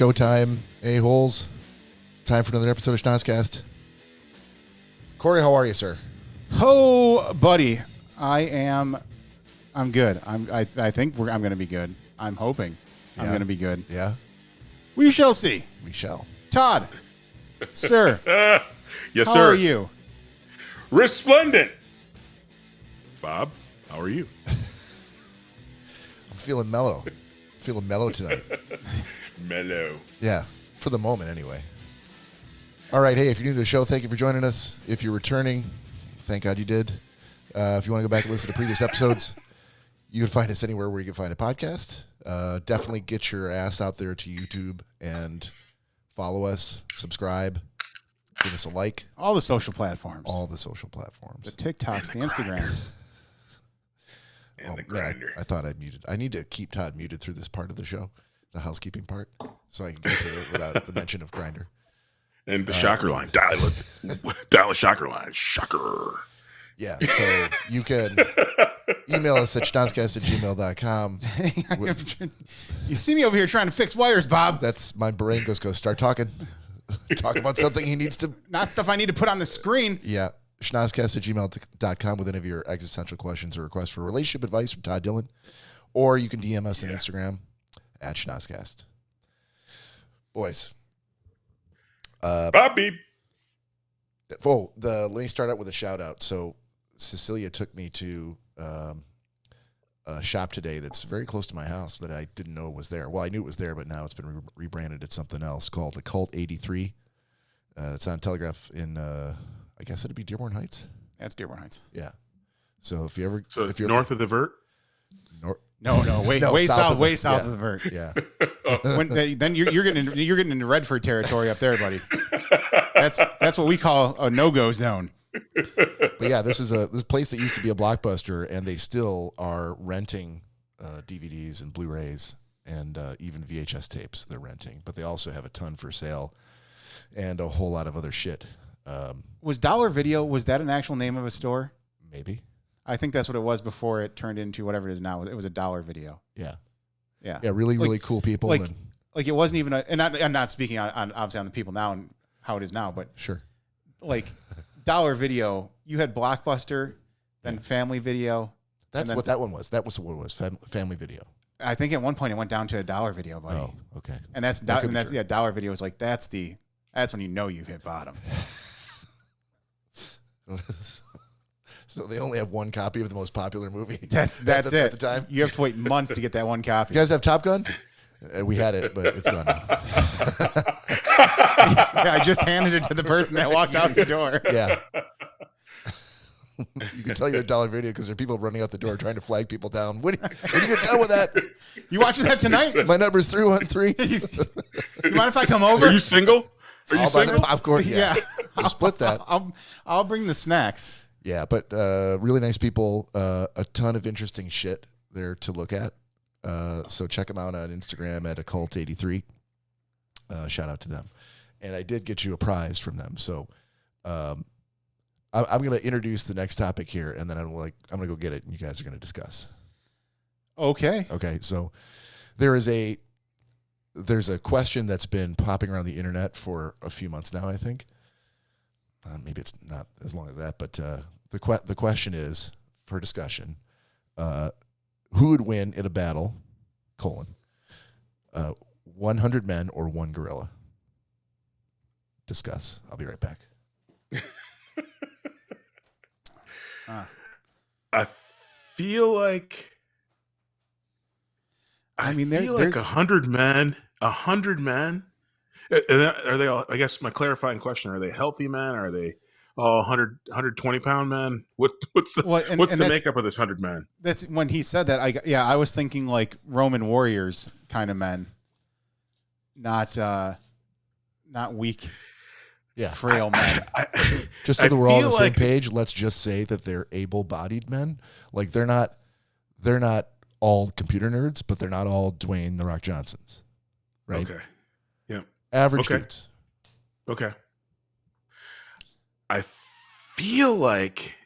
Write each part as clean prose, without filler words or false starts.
Showtime, a-holes. Time for another episode of Schnozzcast. Cory, how are you, sir? Oh, buddy, I'm good. I think I'm going to be good. I'm hoping I'm going to be good. Yeah? We shall see. We shall. Todd, sir. Yes, how sir. How are you? Resplendent. Bob, how are you? I'm feeling mellow. Feeling mellow tonight. Mellow. Yeah, for the moment anyway. All right, hey, if you're new to the show, thank you for joining us. If you're returning, thank God you did. If you want to go back and listen to previous episodes, you can find us anywhere where you can find a podcast. Definitely get your ass out there to YouTube and follow us, subscribe, give us a like. All the social platforms. All the social platforms. The TikToks, the Instagrams. And the grinder. I thought I'd muted. I need to keep Todd muted through this part of the show, the housekeeping part, so I can get through it without the mention of grinder. And the shocker line. Dial a shocker line. Shocker. Yeah, so you can email us at schnozzcast@gmail.com. You see me over here trying to fix wires, Bob. That's my brain goes, start talking. Talk about something he needs to. Not stuff I need to put on the screen. Yeah, schnozzcast@gmail.com with any of your existential questions or requests for relationship advice from Todd Dillon. Or you can DM us on Instagram at Schnozzcast. Boys. Bobby. Let me start out with a shout out. So Cecilia took me to a shop today that's very close to my house that I didn't know was there. Well, I knew it was there, but now it's been rebranded as something else called the Cult 83. It's on Telegraph in, I guess it'd be Dearborn Heights. That's Dearborn Heights. Yeah. So if you're North of the Vert? No, way south of the Vert. Yeah. Then you're getting into Redford territory up there, buddy. That's what we call a no-go zone. But yeah, this is this place that used to be a Blockbuster, and they still are renting DVDs and Blu-rays and even VHS tapes. They're renting, but they also have a ton for sale and a whole lot of other shit. Was Dollar Video, was that an actual name of a store? Maybe. I think that's what it was before it turned into whatever it is now. It was a Dollar Video. Yeah. Yeah. Yeah. Really cool people. Like it wasn't even and I'm not speaking on obviously on the people now and how it is now, but sure. Like Dollar Video, you had Blockbuster, then Family Video. That's what that one was. That was what it was. Family Video. I think at one point it went down to a Dollar Video, buddy. Oh, okay. And that's Dollar Video is like that's when you know you've hit bottom. So they only have one copy of the most popular movie. That's it. At the time, you have to wait months to get that one copy. You guys have Top Gun? We had it, but it's gone now. Yeah, I just handed it to the person that walked out the door. Yeah. You can tell you're at Dollar Video because there are people running out the door trying to flag people down. When you get done with that? You watching that tonight? My number's 313. You mind if I come over? Are you single? I'll buy the popcorn. Yeah. We'll split that. I'll bring the snacks. Yeah, but really nice people. A ton of interesting shit there to look at. So check them out on Instagram at Occult83. Shout out to them. And I did get you a prize from them. So I'm going to introduce the next topic here, and then I'm going to go get it, and you guys are going to discuss. Okay. Okay, so there's a question that's been popping around the internet for a few months now, I think. Maybe it's not as long as that, but the question is, for discussion, who would win in a battle, 100 men or one gorilla? Discuss. I'll be right back. I feel like... I mean, feel like 100 men. 100 men? Are they all, I guess my clarifying question, are they healthy men? Are they 120 pound men? What's the makeup of this 100 men? That's when he said that. I was thinking like Roman warriors kind of men, not weak, frail men. Just so that we're all on the same page, let's just say that they're able-bodied men. Like they're not all computer nerds, but they're not all Dwayne "The Rock" Johnsons, right? Okay. Yeah. Average dudes. Okay. I feel like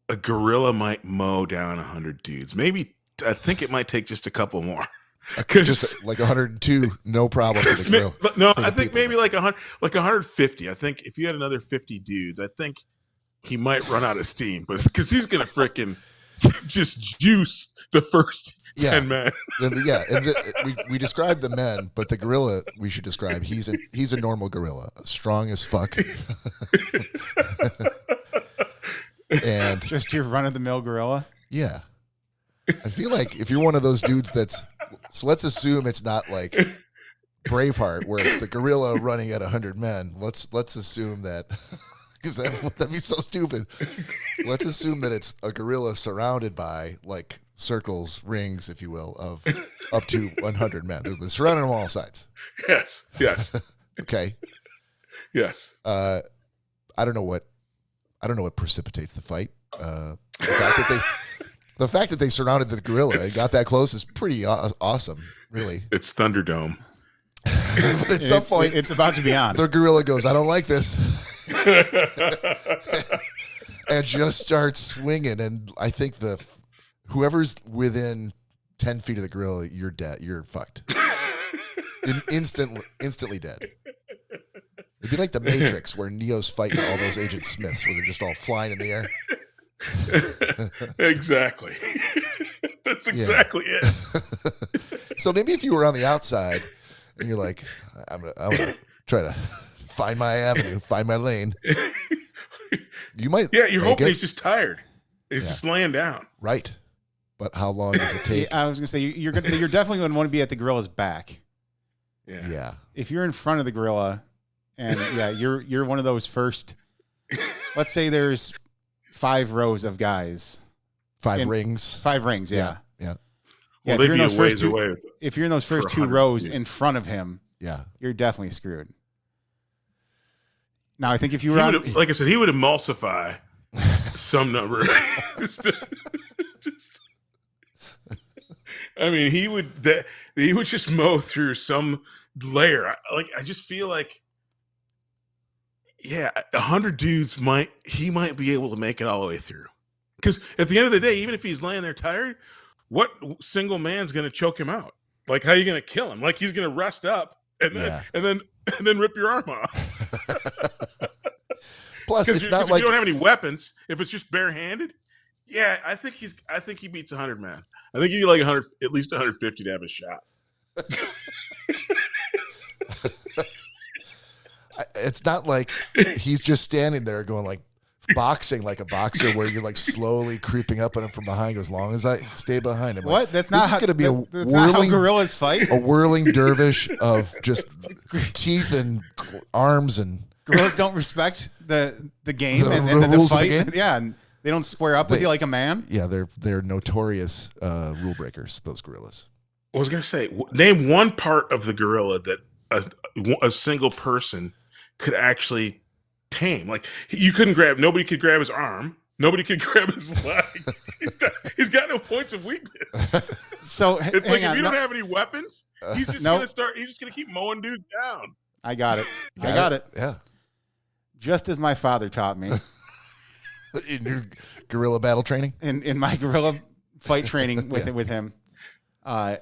a gorilla might mow down 100 dudes. Maybe I think it might take just a couple more. Just like 102, no problem for the grill. No, I think maybe like 150. I think if you had another 50 dudes, I think he might run out of steam, but because he's gonna freaking just juice the first 10 men. We described the men, but the gorilla we should describe. He's a normal gorilla, strong as fuck, and just your run of the mill gorilla. Yeah, I feel like if you're one of those dudes so let's assume it's not like Braveheart where it's the gorilla running at 100 men. Let's assume that. Because that'd be so stupid. Let's assume that it's a gorilla surrounded by like circles, rings, if you will, of up to 100 men. They're surrounded on all sides. Yes. Okay. Yes. I don't know what precipitates the fight. The fact that they surrounded the gorilla and got that close is pretty awesome. Really. It's Thunderdome. But at some point, it's about to be on. The gorilla goes, "I don't like this." And just starts swinging, and I think whoever's within 10 feet of the gorilla, you're dead. You're fucked. Instantly dead. It'd be like the Matrix where Neo's fighting all those Agent Smiths where they're just all flying in the air. Exactly. That's exactly it. So maybe if you were on the outside and you're like, I'm gonna try to find my avenue, find my lane. You might. Yeah, you're hoping he's just tired. He's just laying down. Right. But how long does it take? I was gonna say you're definitely going to want to be at the gorilla's back. Yeah. If you're in front of the gorilla, and you're one of those first. Let's say there's 5 rows of guys. 5 rings. 5 rings. Yeah. Well, they'd be a ways away. If you're in those first 2 rows in front of him, you're definitely screwed. Now, I think if you were like I said, he would emulsify some number. I mean, he would just mow through some layer. I just feel like, 100 dudes might be able to make it all the way through. Because at the end of the day, even if he's laying there tired, what single man's going to choke him out? Like, how are you going to kill him? Like, he's going to rest up and then rip your arm off. Plus, it's not like if you don't have any weapons. If it's just barehanded, I think he beats 100 men. I think you need like 100, at least 150 to have a shot. It's not like he's just standing there going like boxing like a boxer where you're like slowly creeping up on him from behind. As long as I stay behind him. What? That's not going to be that's not how gorillas fight. A whirling dervish of just teeth and arms and. Gorillas don't respect the game and the fight. And they don't square up with you like a man. Yeah, they're notorious rule breakers. Those gorillas. I was gonna say, name one part of the gorilla that a single person could actually tame. Like nobody could grab his arm. Nobody could grab his leg. He's got no points of weakness. So it's like if you don't have any weapons, he's just gonna keep mowing dudes down. I got it. I got it. Yeah. Just as my father taught me. In your gorilla battle training? In my gorilla fight training with him. I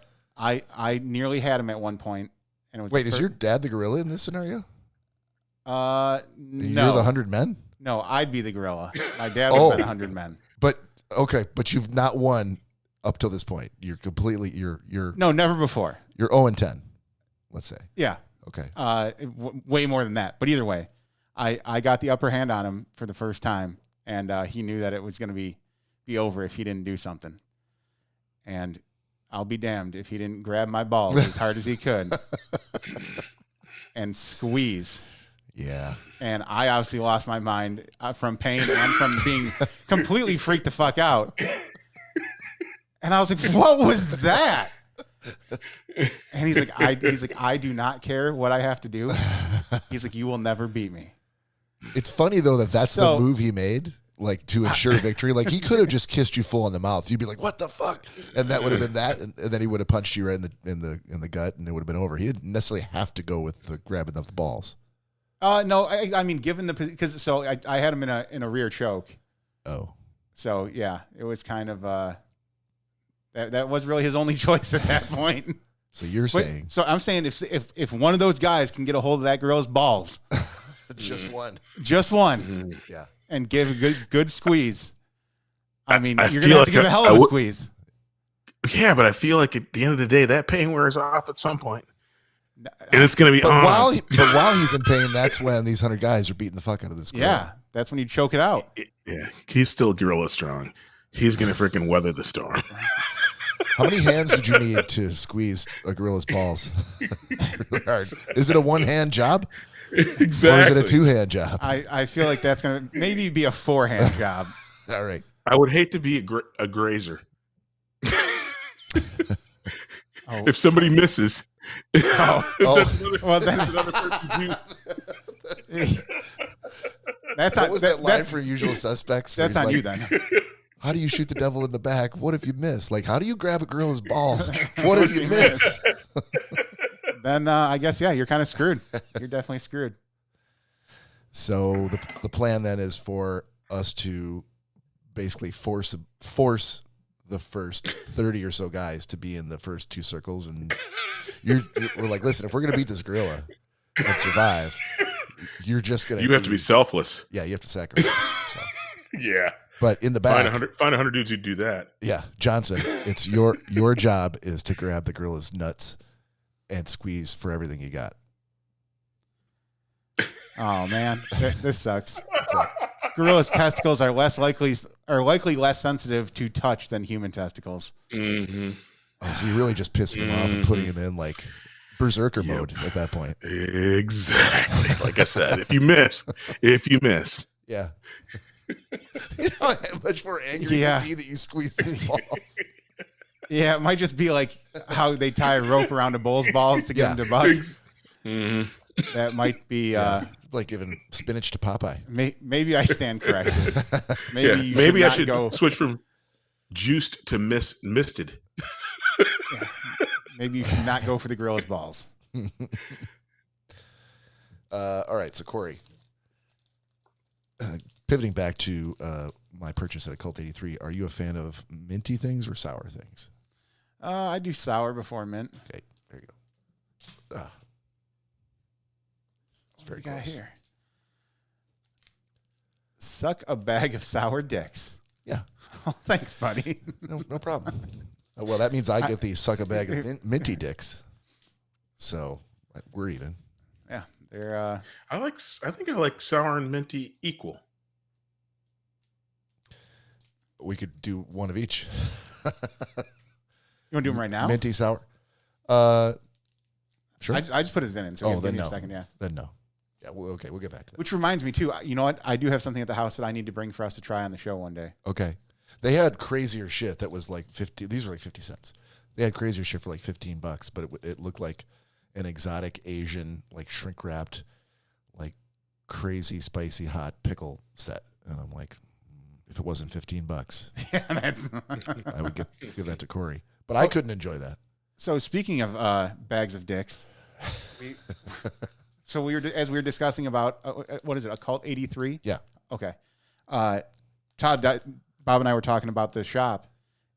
nearly had him at one point. And it was is your dad the gorilla in this scenario? No. You're the 100 men? No, I'd be the gorilla. My dad would have been 100 men. But you've not won up till this point. You're completely you're No, never before. You're 0-10, let's say. Yeah. Okay. Way more than that. But either way, I got the upper hand on him for the first time, and he knew that it was going to be over if he didn't do something. And I'll be damned if he didn't grab my balls as hard as he could and squeeze. Yeah. And I obviously lost my mind from pain and from being completely freaked the fuck out. And I was like, what was that? And he's like, I do not care what I have to do. He's like, you will never beat me. It's funny though that's the move he made, like to ensure victory. Like he could have just kissed you full in the mouth. You'd be like, "What the fuck?" And that would have been that, and then he would have punched you right in the gut, and it would have been over. He didn't necessarily have to go with the grabbing of the balls. No, I mean, given because I had him in a rear choke. Oh, so yeah, it was kind of That was really his only choice at that point. So you're saying? So I'm saying if one of those guys can get a hold of that girl's balls, just one, yeah, and give a good squeeze. I mean, you're gonna have to give a hell of a squeeze. Yeah, but I feel like at the end of the day, that pain wears off at some point. And it's going to be but while he's in pain, that's when these 100 guys are beating the fuck out of this girl. Yeah, that's when you choke it out. Yeah, he's still gorilla strong. He's going to freaking weather the storm. How many hands did you need to squeeze a gorilla's balls? Really hard. Is it a one-hand job? Exactly. Or is it a 2-hand job? I feel like that's going to maybe be a 4-hand job. All right. I would hate to be a grazer. If somebody misses, that's what was that line from Usual Suspects? That's on you then. How do you shoot the devil in the back? What if you miss? Like, how do you grab a gorilla's balls? What if you miss? Then I guess you're kind of screwed. You're definitely screwed. So the plan then is for us to basically force the first 30 or so guys to be in the first 2 circles, and we're like, listen, if we're gonna beat this gorilla and survive, you're just gonna. You have to be selfless. Yeah, you have to sacrifice yourself. Yeah, but in the back, find 100 dudes who do that. Yeah, Johnson, it's your job is to grab the gorilla's nuts and squeeze for everything you got. Oh man, this sucks. Gorilla's testicles are likely less sensitive to touch than human testicles. Mm-hmm. Oh, so you're really just pissing him off and putting him in like berserker mode at that point. Exactly. Like I said, if you miss. Yeah. You know how much more angry you'd be that you squeezed his balls. Yeah, it might just be like how they tie a rope around a bull's balls to get him to buck. Mm-hmm. That might be like giving spinach to Popeye. Maybe I stand corrected. Maybe I should switch from juiced to misted. Yeah. Maybe you should not go for the gorilla's balls. All right, so Cory, pivoting back to my purchase at a Cult 83, are you a fan of minty things or sour things? I do sour before mint. Okay, there you go. Very got close. Here. Suck a bag of sour dicks. Yeah. Oh, thanks, buddy. No problem. Well, that means I get the suck a bag of minty dicks. So we're even. Yeah, they're. I think I like sour and minty equal. We could do one of each. You want to do them right now? Minty sour. Sure. I just put his in, so give me a second. Yeah. Then no. Yeah. Well, okay. We'll get back to that. Which reminds me too. You know what? I do have something at the house that I need to bring for us to try on the show one day. Okay. They had crazier shit that was like 50. These were like 50 cents. They had crazier shit for like $15, but it looked like an exotic Asian, like shrink wrapped, like crazy spicy hot pickle set. And I'm like, if it wasn't $15, yeah, I would give that to Cory. But I couldn't enjoy that. So speaking of bags of dicks, we were discussing about what is it? A Cult 83? Yeah. Okay. Todd, Bob, and I were talking about the shop,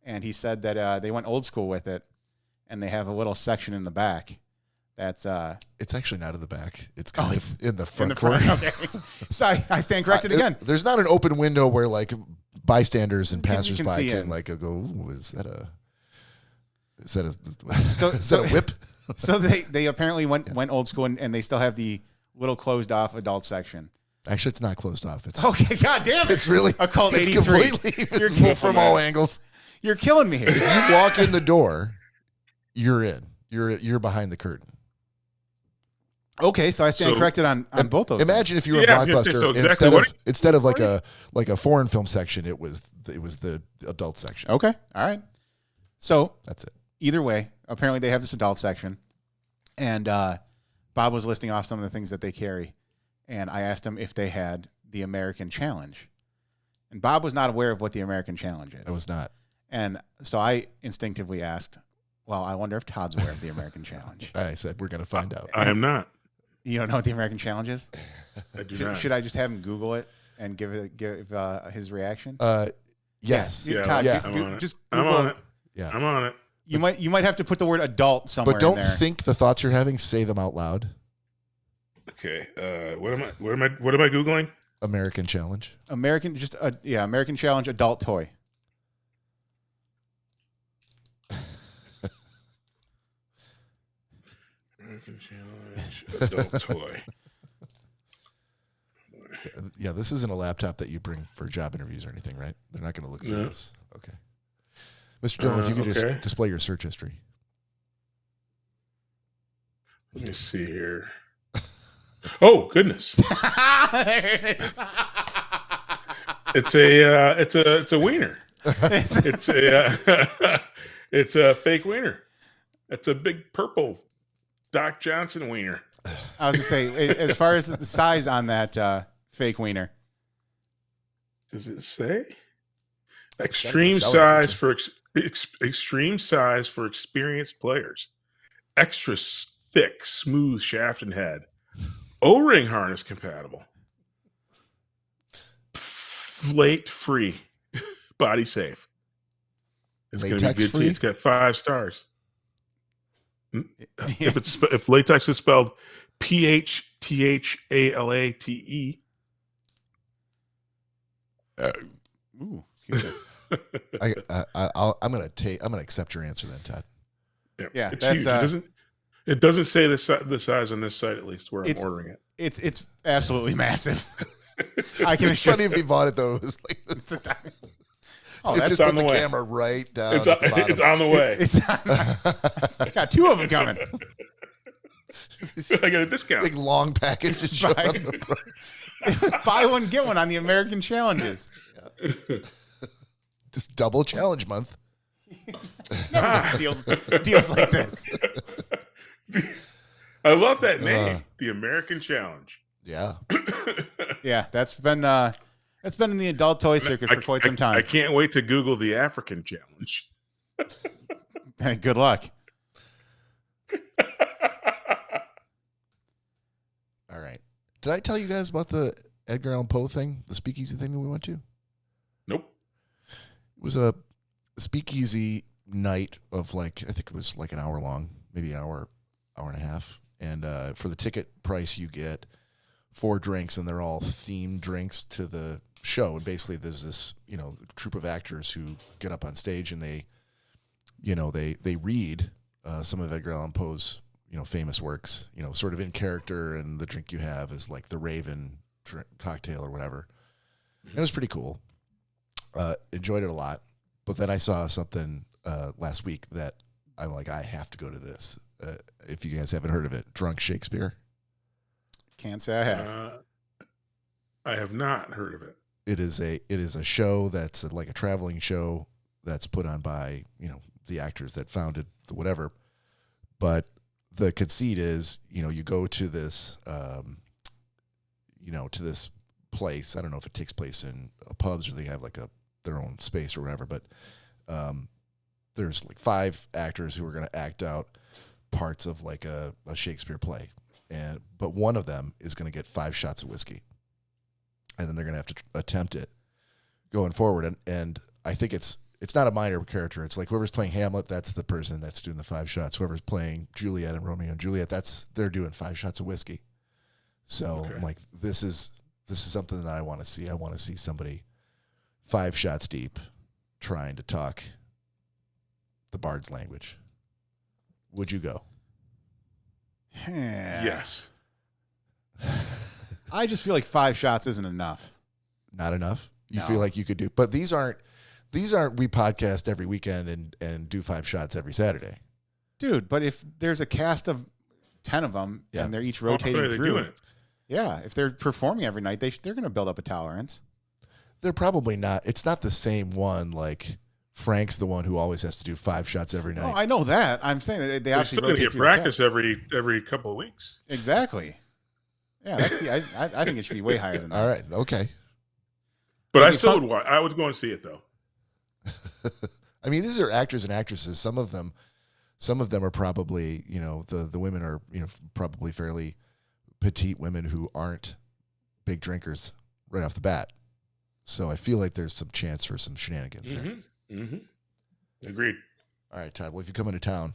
and he said that they went old school with it, and they have a little section in the back. That's It's actually not in the back. It's kind of in the front corner. Okay. So I stand corrected again. There's not an open window where like bystanders and passersby can like go, ooh, is that a whip? So they apparently went old school, and they still have the little closed off adult section. Actually, it's not closed off. It's okay. God damn it! It's really a Cult 83. It's completely visible from all angles. You're killing me here. If you walk in the door, you're in. You're behind the curtain. Okay, so I stand corrected on both those. Imagine if you were a Blockbuster, instead of like a foreign film section, it was the adult section. Okay, all right. So that's it. Either way, apparently they have this adult section, and Bob was listing off some of the things that they carry, and I asked him if they had the American Challenge, and Bob was not aware of what the American Challenge is. I was not, and so I instinctively asked, "Well, I wonder if Todd's aware of the American Challenge." I said, "We're going to find out." I am not. You don't know what the American Challenge is? I do not. Should I just have him Google it and give his reaction? Yes. Yeah. Todd, yeah. just I'm on it. Yeah. I'm on it. You might have to put the word adult somewhere. But don't in there. think the thoughts you're having. Say them out loud. Okay. What am I Googling? American Challenge. American Challenge adult toy. American Challenge adult toy. Yeah, this isn't a laptop that you bring for job interviews or anything, right? They're not going to look through this. Okay. Mr. Dillon, if you could just display your search history. Let me see here. Oh, goodness. It's a wiener. It's a fake wiener. It's a big purple Doc Johnson wiener. I was going to say, as far as the size on that fake wiener. Does it say? Extreme size for experienced players. Extra thick, smooth shaft and head. O-ring harness compatible. Flake free. Body safe. It's going to be good. It's got 5 stars. If latex is spelled PHTHALATE. Ooh. I'm gonna accept your answer then, Todd. Yeah, it's huge. It doesn't say the size on this site, at least where I'm ordering it. It's absolutely massive. I can assure. Funny if he bought it though. It was like this. Oh, that's just on the camera right down. It's on the way. I got 2 of them coming. I got a discount. Big long package. It was buy one get one on the American Challenges. Yeah. Just double challenge month. deals like this. I love that name, the American Challenge. Yeah. Yeah, that's been in the adult toy circuit for quite some time. I can't wait to Google the African Challenge. Good luck. All right. Did I tell you guys about the Edgar Allan Poe thing, the speakeasy thing that we went to? Nope. It was a speakeasy night of I think it was like an hour long, maybe an hour and a half. And for the ticket price, you get 4 drinks, and they're all themed drinks to the show. And basically, there's this troupe of actors who get up on stage and they read some of Edgar Allan Poe's famous works, sort of in character, and the drink you have is like the Raven cocktail or whatever. And it was pretty cool. Enjoyed it a lot. But then I saw something last week that I'm like, I have to go to this. If you guys haven't heard of it, Drunk Shakespeare. Can't say I have. I have not heard of it. It is a show that's like a traveling show that's put on by the actors that founded the whatever. But the conceit is you go to this to this place. I don't know if it takes place in pubs or they have like their own space or whatever. But there's like 5 actors who are going to act out parts of like a Shakespeare play. But one of them is going to get 5 shots of whiskey, and then they're going to have to attempt it going forward. And I think it's not a minor character. It's like whoever's playing Hamlet, that's the person that's doing the 5 shots. Whoever's playing Juliet and Romeo and Juliet, they're doing 5 shots of whiskey. So okay. I'm like, this is something that I want to see. I want to see somebody 5 shots deep trying to talk the bard's language. Would you go? Yes. I just feel like 5 shots isn't enough. Not enough? You feel like you could do, but these aren't we podcast every weekend and do 5 shots every Saturday. Dude, but if there's a cast of 10 of them and they're each rotating through. Yeah, if they're performing every night, they're going to build up a tolerance. They're probably not. It's not the same one. Like Frank's the one who always has to do 5 shots every night. Oh, I know that. I'm saying that they actually rotate get practice every couple of weeks. Exactly. Yeah, I think it should be way higher than that. All right. Okay. But I still would watch. I would go and see it though. I mean, these are actors and actresses. Some of them are probably, the women are, probably fairly petite women who aren't big drinkers right off the bat. So I feel like there's some chance for some shenanigans there. Mm-hmm. Agreed. All right, Todd. Well, if you come into town,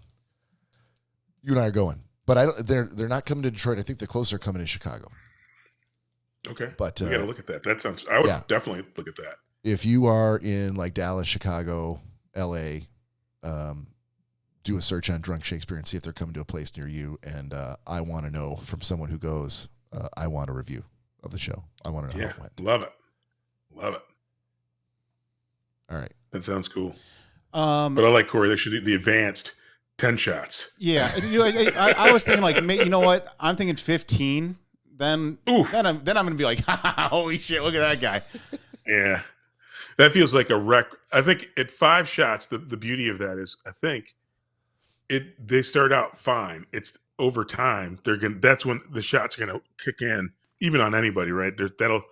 you and I are going. But I don't. They're not coming to Detroit. I think the closest are coming to Chicago. Okay, but we got to look at that. That sounds. I would definitely look at that. If you are in like Dallas, Chicago, L.A., do a search on Drunk Shakespeare and see if they're coming to a place near you. And I want to know from someone who goes. I want a review of the show. I want to know how it went. Love it. All right, that sounds cool. But I like Cory. They should do the advanced 10 shots. Yeah, I was thinking like, you know what? I'm thinking 15. Then I'm gonna be like, holy shit! Look at that guy. Yeah, that feels like a wreck. I think at 5 shots, the beauty of that is, I think they start out fine. It's over time that's when the shots are gonna kick in, even on anybody, right? That'll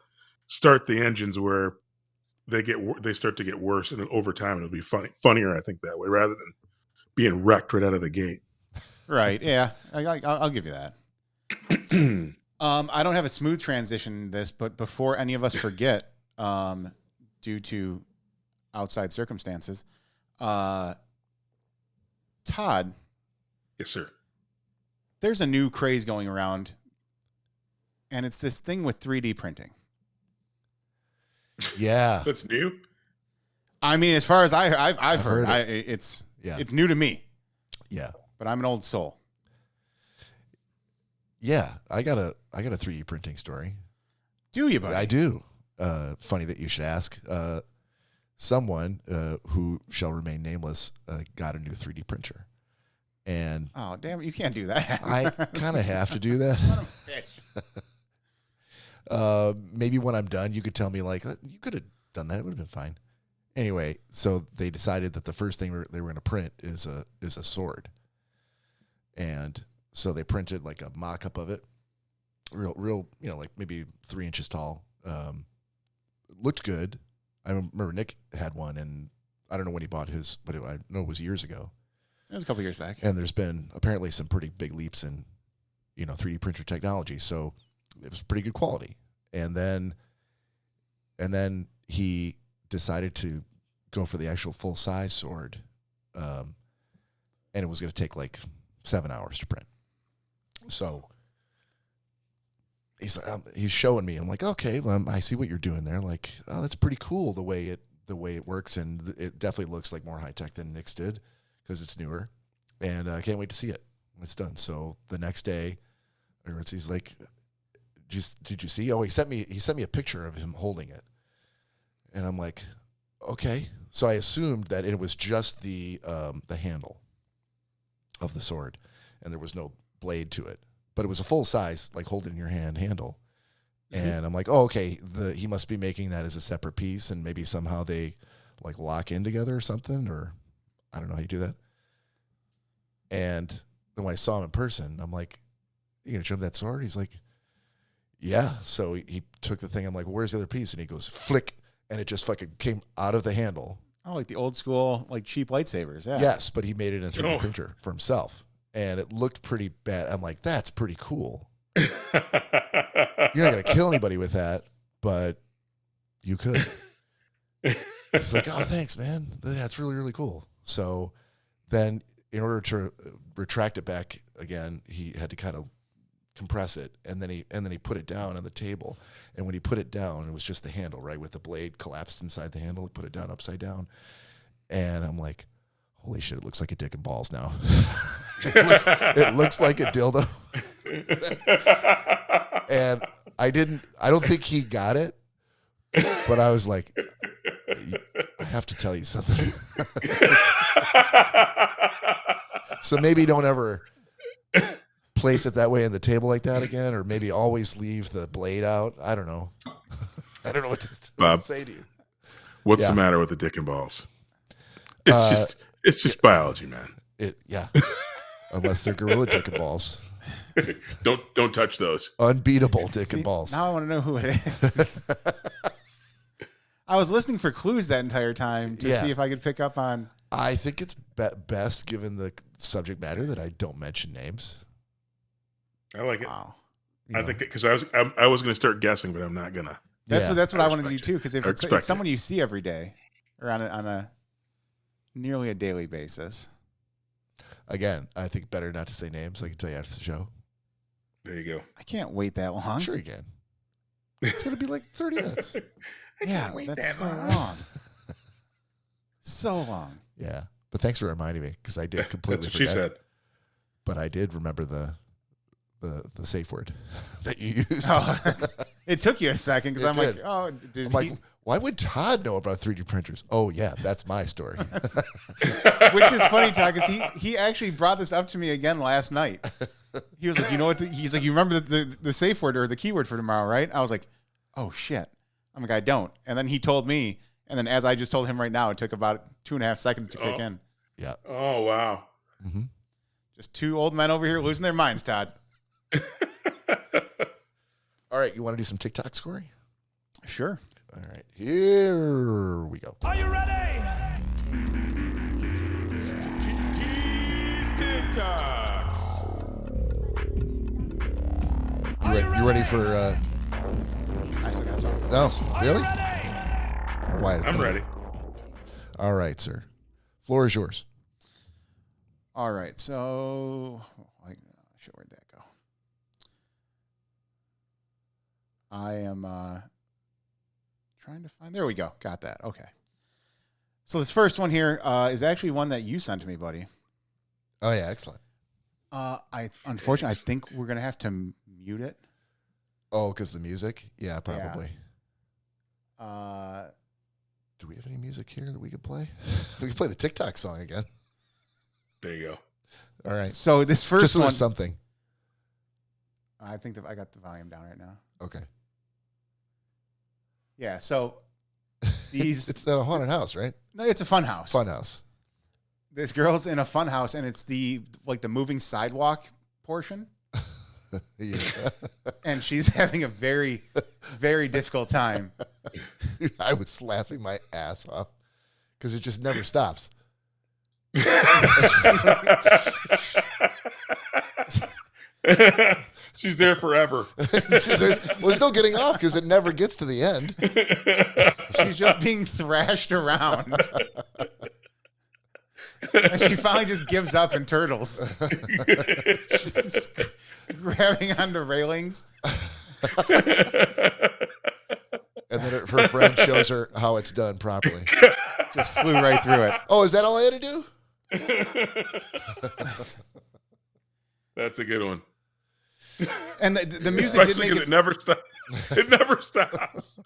start the engines where they start to get worse, and then over time it'll be funnier. I think that way, rather than being wrecked right out of the gate. Right? Yeah, I'll give you that. I don't have a smooth transition in this, but before any of us forget, due to outside circumstances, Todd. Yes, sir. There's a new craze going around, and it's this thing with 3D printing. Yeah. That's new? I mean, as far as I've heard, it's new to me. Yeah. But I'm an old soul. Yeah, I got a 3D printing story. Do you, buddy? I do. Funny that you should ask. Someone who shall remain nameless got a new 3D printer. And oh, damn it, you can't do that. I kind of have to do that. What a bitch. Maybe when I'm done, you could tell me, like, you could have done that. It would have been fine. Anyway, so they decided that the first thing they were going to print is a sword. And so they printed like a mock-up of it, real, like maybe 3 inches tall. Looked good. I remember Nick had one, and I don't know when he bought his, but I know it was years ago. It was a couple years back. And there's been apparently some pretty big leaps in, 3D printer technology. So it was pretty good quality. And then he decided to go for the actual full-size sword, and it was going to take like 7 hours to print. So he's showing me. I'm like, okay, well, I see what you're doing there. Like, oh, that's pretty cool the way it works, and it definitely looks like more high tech than Nick's did because it's newer, and I can't wait to see it when it's done. So the next day, he's like, did you see? Oh, he sent me a picture of him holding it, and I'm like, okay. So I assumed that it was just the handle of the sword, and there was no blade to it, but it was a full size, like holding your hand handle. Mm-hmm. And I'm like, oh, okay, he must be making that as a separate piece, and maybe somehow they like lock in together or something, or I don't know how you do that. And then when I saw him in person, I'm like, you gonna show him that sword? He's like, yeah. So he took the thing. I'm like, well, where's the other piece? And he goes, flick, and it just fucking came out of the handle. Oh, like the old school, like cheap lightsabers. Yeah. Yes, but he made it in a 3D printer for himself. And it looked pretty bad. I'm like, that's pretty cool. You're not going to kill anybody with that, but you could. It's like, oh, thanks, man. That's really, really cool. So then in order to retract it back again, he had to kind of compress it. And then he put it down on the table. And when he put it down, it was just the handle, right? With the blade collapsed inside the handle. He put it down upside down. And I'm like, holy shit, it looks like a dick and balls now. it looks like a dildo. And I don't think he got it, but I was like, I have to tell you something. So maybe don't ever place it that way on the table like that again, or maybe always leave the blade out. I don't know. I don't know what to say to you. What's the matter with the dick and balls? It's just biology, man. Unless they're gorilla dick and balls. Don't touch those. Unbeatable dick and balls. Now I want to know who it is. I was listening for clues that entire time to see if I could pick up on. I think it's best, given the subject matter, that I don't mention names. I like it. Wow. I think because I was going to start guessing, but I'm not gonna. That's what I want to do too. Because if it's someone you see every day or on a nearly a daily basis. Again, I think better not to say names. I can tell you after the show. There you go. I can't wait that long. Sure you can. It's going to be like 30 minutes. Yeah, that's so long. So long. Yeah. But thanks for reminding me because I did completely That's what forget. she said. But I did remember the safe word that you used. Oh, it took you a second because I'm did. like, oh, did I'm he? like, why would Todd know about 3D printers? Oh, yeah, that's my story. Which is funny, Todd, because he actually brought this up to me again last night. He was like, you know what? He's like, you remember the safe word or the keyword for tomorrow, right? I was like, oh, shit. I'm like, I don't. And then he told me. And then as I just told him right now, it took about 2.5 seconds to kick in. Yeah. Oh, wow. Mm-hmm. Just two old men over here losing their minds, Todd. All right. You want to do some TikToks, Cory? Sure. All right. Here we go. Are you ready? TikToks. You ready for... I still got some. No, really? Why? I'm ready. All right, sir. Floor is yours. All right. So, where'd that go? I am trying to find. There we go. Got that. Okay. So this first one here is actually one that you sent to me, buddy. Oh, yeah. Excellent. Unfortunately, I think we're gonna have to mute it. Oh, because the music? Yeah, probably. Yeah. Do we have any music here that we could play? We could play the TikTok song again. There you go. All right. So this first Just so one, there's something. I think that I got the volume down right now. Okay. Yeah. So these, It's at a haunted house, right? no, it's a fun house. Fun house. This girl's in a fun house, and it's the moving sidewalk portion. Yeah. And she's having a very, very difficult time. I was laughing my ass off because it just never stops. She's there forever. There's no getting off because it never gets to the end. She's just being thrashed around. And she finally just gives up and turtles. She's grabbing onto railings. And then her friend shows her how it's done properly. Just flew right through it. Oh, is that all I had to do? That's a good one. And the music Especially did make it never stops. It never stops.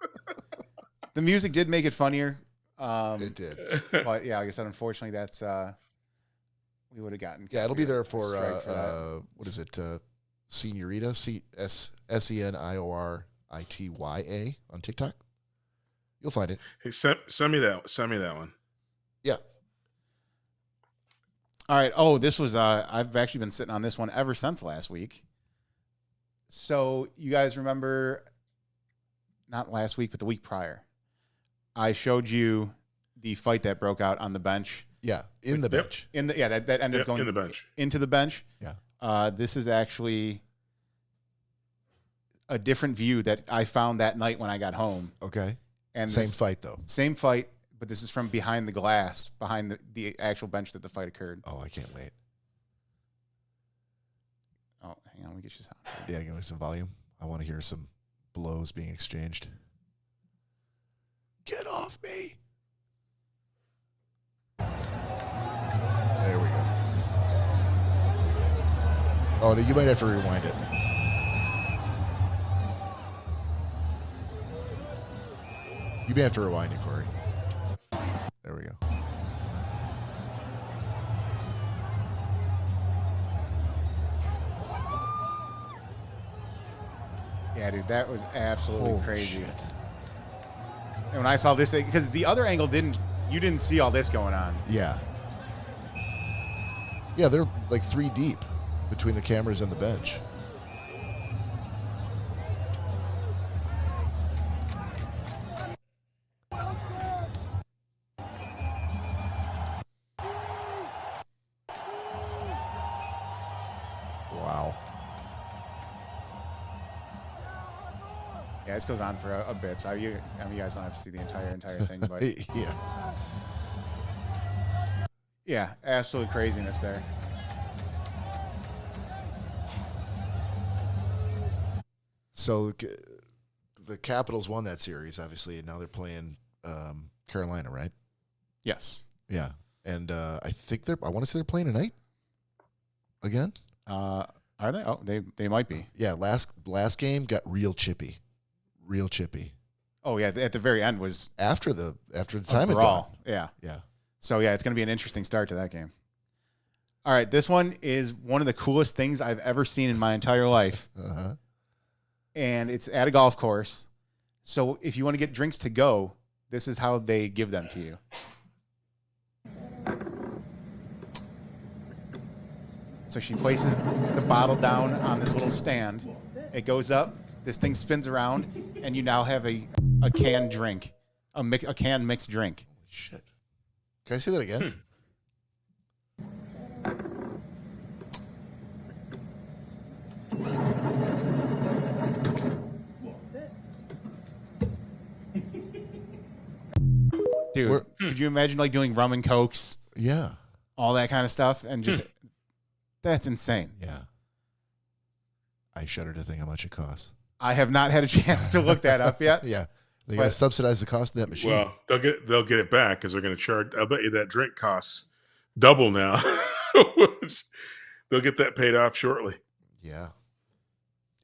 The music did make it funnier. It did. But yeah, like I said, unfortunately, that's we would have gotten. Yeah, it'll be there for that. what is it? Senorita, SENIORITYA on TikTok. You'll find it. Hey, send me that. Send me that one. Yeah. All right. Oh, this was I've actually been sitting on this one ever since last week. So you guys remember, not last week, but the week prior, I showed you the fight that broke out on the bench. Yeah, in the bench. That ended up going in the bench. into the bench. Yeah. This is actually a different view that I found that night when I got home. Okay. And Same fight though. Same fight, but this is from behind the glass, behind the actual bench that the fight occurred. Oh, I can't wait. Oh, hang on, let me get you sound. Yeah, give me some volume. I want to hear some blows being exchanged. Get off me. There we go. Oh, you might have to rewind it. You may have to rewind it, Cory. There we go. Yeah, dude, that was absolutely Holy crazy. shit. And when I saw this thing, because the other angle you didn't see all this going on. Yeah. Yeah, they're like 3 deep between the cameras and the bench. Wow. Yeah, this goes on for a bit, so you guys don't have to see the entire thing, but Yeah. yeah, absolute craziness there. So the Capitals won that series, obviously, and now they're playing Carolina, right? Yes. Yeah, and I think I want to say they're playing tonight again. Are they? Oh, they might be. Yeah, last game got real chippy. Oh yeah, at the very end was after the time had gone. Yeah. Yeah. So yeah, it's going to be an interesting start to that game. All right, this one is one of the coolest things I've ever seen in my entire life. Uh-huh. And it's at a golf course. So if you want to get drinks to go, this is how they give them to you. So she places the bottle down on this little stand. It goes up, this thing spins around, and you now have a canned drink, a canned mixed drink. Holy shit. Can I say that again? Dude, could you imagine like doing rum and cokes? Yeah. All that kind of stuff, and just that's insane. Yeah. I shudder to think how much it costs. I have not had a chance to look that up yet. Yeah. They got to subsidize the cost of that machine. Well, they'll get it back because they're going to charge. I'll bet you that drink costs double now. They'll get that paid off shortly. Yeah.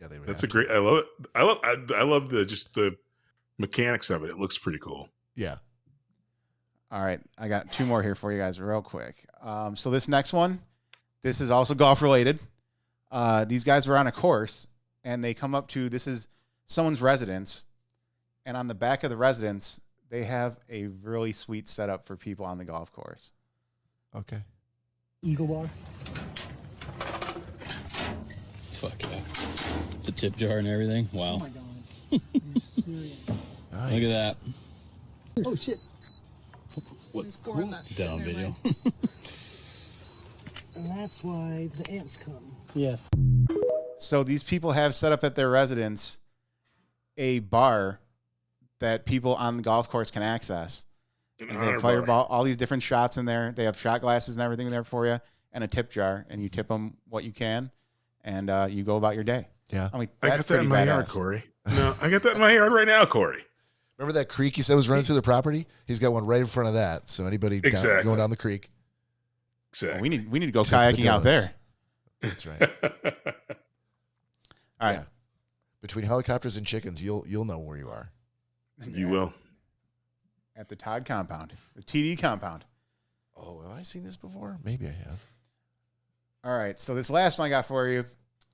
Yeah, they would. That's great. I love it. I love the mechanics of it. It looks pretty cool. Yeah. All right, I got two more here for you guys real quick. So this next one, this is also golf related. These guys are on a course, and they come up to, this is someone's residence, and on the back of the residence, they have a really sweet setup for people on the golf course. Okay. Eagle bar. Fuck yeah. The tip jar and everything. Wow. Oh my god. You're serious. Nice. Look at that. Oh shit. What's cool? That on video. And that's why the ants come. Yes. So these people have set up at their residence a bar that people on the golf course can access. And they have fireball, all these different shots in there. They have shot glasses and everything there for you, and a tip jar, and you tip them what you can, and you go about your day. Yeah. I mean, I that's got that pretty in my badass. yard, Cory. No, I got that in my yard right now, Cory. Remember that creek he said was running through the property? He's got one right in front of that. So anybody going down the creek. Exactly. Well, we need to go kayaking out there. That's right. All right. Yeah. Between helicopters and chickens, you'll know where you are. You will. At the Todd compound, the TD compound. Oh, have I seen this before? Maybe I have. All right. So this last one I got for you,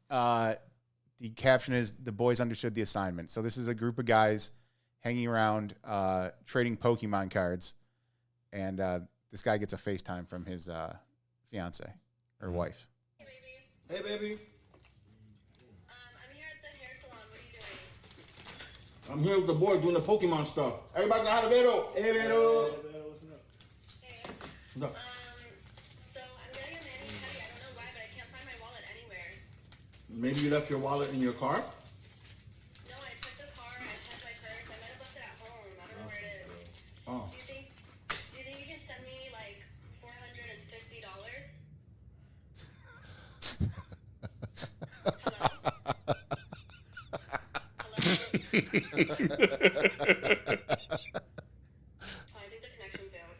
the caption is "The boys understood the assignment." So this is a group of guys hanging around, trading Pokemon cards, and this guy gets a FaceTime from his fiance or wife. Hey, baby. I'm here at the hair salon. What are you doing? I'm here with the boy doing the Pokemon stuff. Everybody say hi to Vero. Hey, Vero. Hey. What's up? So I'm getting a mani-pedi. I don't know why, but I can't find my wallet anywhere. Maybe you left your wallet in your car? No, I checked the car. I checked my purse. I might have left it at home. I don't know where it is. Oh. Do you think you can send me like $450? Hello? Hello? I think the connection failed.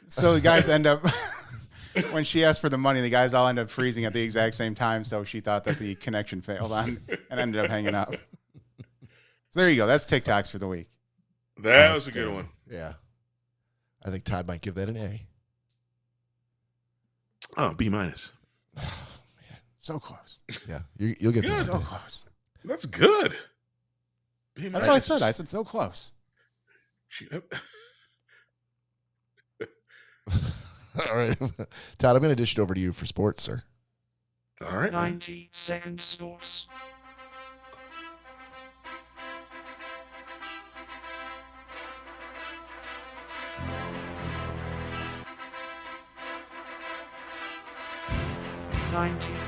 So the guys end up, when she asked for the money, the guys all end up freezing at the exact same time. So she thought that the connection failed on and ended up hanging up. So there you go. That's TikToks for the week. That was a good one. Yeah. I think Todd might give that an A. Oh, B minus. So close. Yeah. You'll get this. So close. That's good. B That's what I said. I said so close. All right. Todd, I'm going to dish it over to you for sports, sir. All right. 90-second source.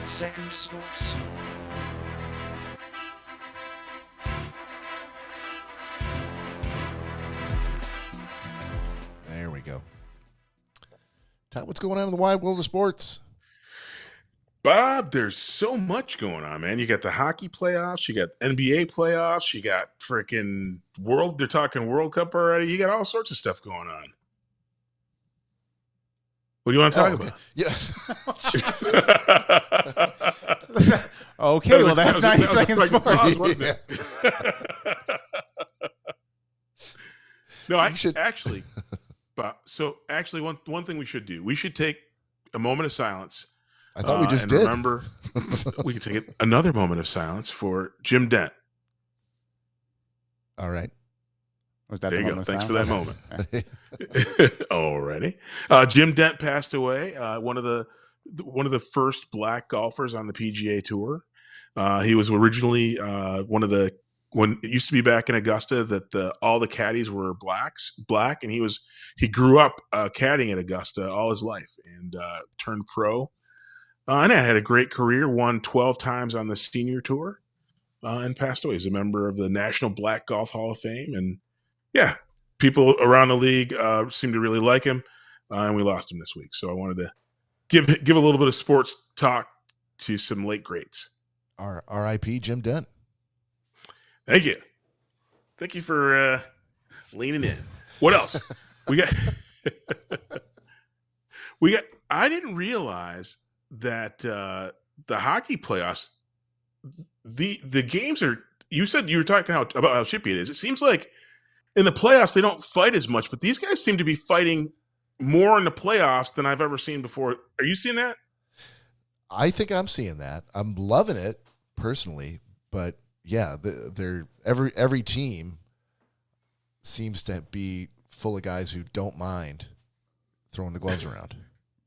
Second source. Todd, what's going on in the wide world of sports? Bob, there's so much going on, man. You got the hockey playoffs, you got NBA playoffs, you got freaking they're talking World Cup already. You got all sorts of stuff going on. What do you want to talk about? Yes. Okay, well, that's 90 seconds sports. Wasn't it? No, I should actually. But so actually, one thing we should do, we should take a moment of silence. I thought we just and did. Remember, we could take another moment of silence for Jim Dent. All right. Was that there the you go. moment? Thanks Sound? for that moment. Alrighty. Jim Dent passed away. One of the first black golfers on the PGA Tour. He was originally when it used to be back in Augusta that all the caddies were black, and he grew up caddying at Augusta all his life and turned pro. And I had a great career, won 12 times on the senior tour, and passed away. He's a member of the National Black Golf Hall of Fame. And yeah, people around the league seem to really like him, and we lost him this week. So I wanted to give a little bit of sports talk to some late greats. R.I.P. Jim Dent. Thank you. Thank you for leaning in. What else? We got. I didn't realize that the hockey playoffs, the games are. You said you were talking about how chippy it is. It seems like in the playoffs they don't fight as much, but these guys seem to be fighting more in the playoffs than I've ever seen before. Are you seeing that? I think I'm seeing that. I'm loving it personally, but yeah, every team seems to be full of guys who don't mind throwing the gloves around.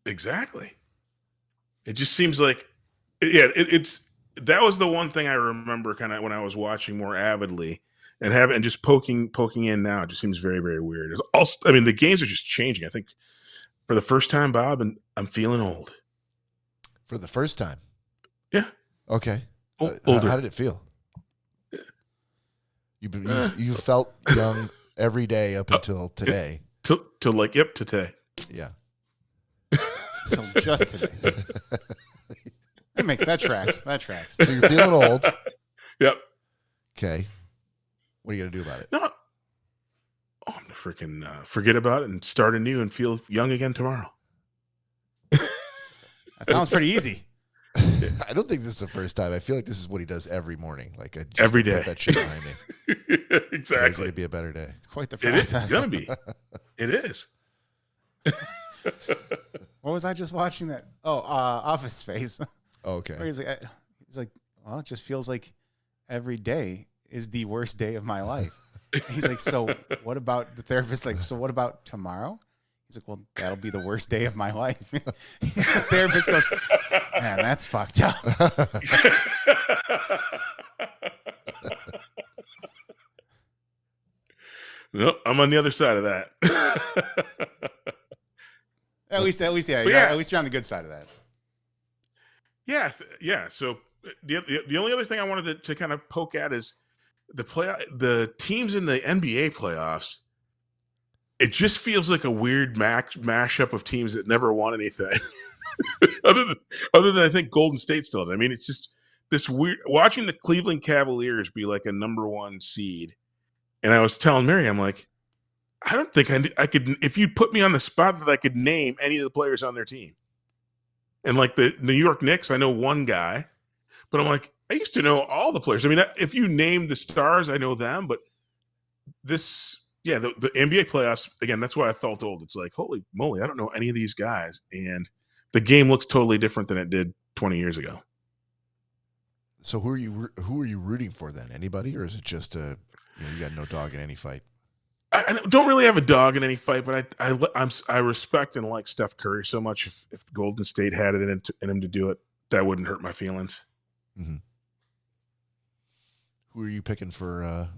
Exactly. It just seems like, it's that was the one thing I remember kind of when I was watching more avidly and just poking in now. It just seems very, very weird. It's also, I mean, the games are just changing. I think for the first time, Bob, and I'm feeling old. For the first time? Yeah. Okay. Older. How did it feel? You felt young every day up until today. Till today. Yeah. Till just today. That tracks. So you're feeling old. Yep. Okay. What are you going to do about it? No. I'm going to freaking forget about it and start anew and feel young again tomorrow. That sounds pretty easy. I don't think this is the first time. I feel like this is what he does every morning. Like every day. Put that shit behind me. Exactly. Today's going to be a better day. It's quite the process. It's going to be. It is. What was I just watching that? Oh, Office Space. Okay. He's like, well, it just feels like every day is the worst day of my life. He's like, so what about the therapist? Like, so what about tomorrow? He's like, well, that'll be the worst day of my life. The therapist goes, man, that's fucked up. Nope, I'm on the other side of that. At least, yeah. At least you're on the good side of that. Yeah. So the only other thing I wanted to kind of poke at is the teams in the NBA playoffs. It just feels like a weird mashup of teams that never won anything. other than I think Golden State still did. I mean, it's just this weird watching the Cleveland Cavaliers be like a number 1 seed. And I was telling Mary, I'm like, I don't think I could, if you put me on the spot, that I could name any of the players on their team. And like the New York Knicks, I know one guy, but I'm like, I used to know all the players. I mean, if you name the stars, I know them, but the NBA playoffs, again, that's why I felt old. It's like, holy moly, I don't know any of these guys. And the game looks totally different than it did 20 years ago. So who are you rooting for then? Anybody, or is it just you got no dog in any fight? I don't really have a dog in any fight, but I respect and like Steph Curry so much. If the Golden State had it in him to do it, that wouldn't hurt my feelings. Mm-hmm. Who are you picking for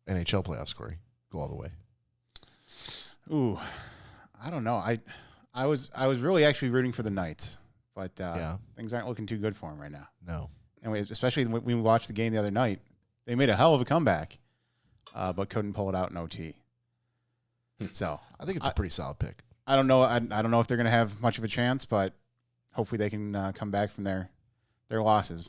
NHL playoffs, Cory? Go all the way. Ooh, I don't know. I was really actually rooting for the Knights, but things aren't looking too good for them right now. No. And especially when we watched the game the other night, they made a hell of a comeback, but couldn't pull it out in OT. So I think it's a pretty solid pick. I don't know. I don't know if they're going to have much of a chance, but hopefully they can come back from their losses.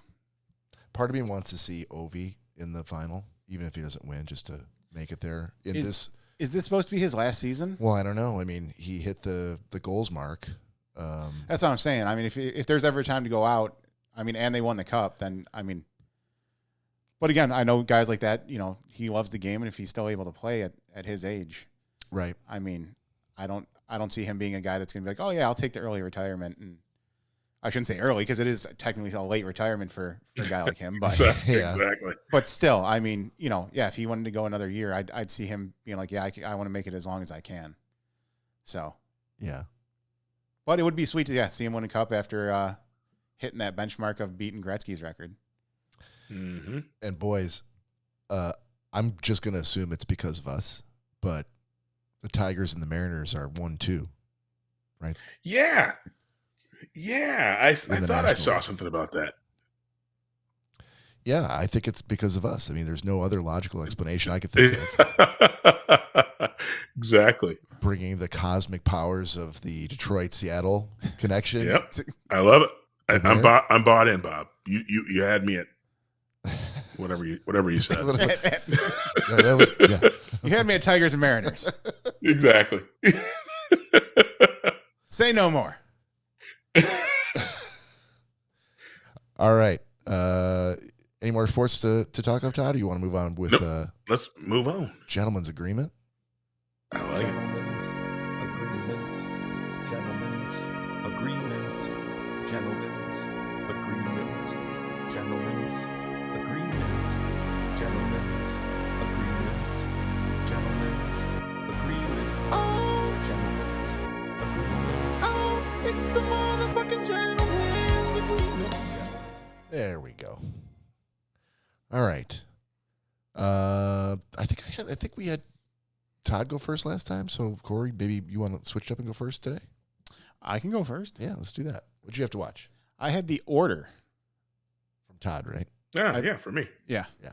Part of me wants to see Ovi in the final, even if he doesn't win, just to make it there. Is this supposed to be his last season? Well, I don't know. I mean, he hit the goals mark. That's what I'm saying. I mean, if there's ever a time to go out, I mean, and they won the cup, then I mean. But again, I know guys like that. You know, he loves the game, and if he's still able to play at his age, right? I mean, I don't see him being a guy that's going to be like, oh yeah, I'll take the early retirement. And I shouldn't say early because it is technically a late retirement for a guy like him. But exactly. But still, I mean, you know, yeah, if he wanted to go another year, I'd see him being like, yeah, I want to make it as long as I can. So yeah. But it would be sweet to see him win a cup after hitting that benchmark of beating Gretzky's record. Mm-hmm. And boys, I'm just going to assume it's because of us, but the Tigers and the Mariners are 1-2, right? Yeah. Yeah. I thought I saw something about that. Yeah, I think it's because of us. I mean, there's no other logical explanation I could think of. Exactly. Bringing the cosmic powers of the Detroit-Seattle connection. Yep. I love it. I'm bought in, Bob. You had me at whatever you said. You had me at Tigers and Mariners. Exactly. Say no more. All right. Any more sports to talk of, Todd? Or you want to move on with? Nope. Let's move on. Gentleman's agreement. I like it. Gentlemen's agreement. Gentlemen's agreement. Gentlemen's agreement. Gentlemen's agreement. Gentlemen's agreement. Oh, gentlemen's agreement. Oh, it's the motherfucking gentleman's agreement. There we go. All right. I think we had Todd go first last time. So Cory, maybe you want to switch up and go first today? I can go first. Yeah, let's do that. What'd you have to watch? I had The Order. From Todd, right? Yeah, for me. Yeah. Yeah.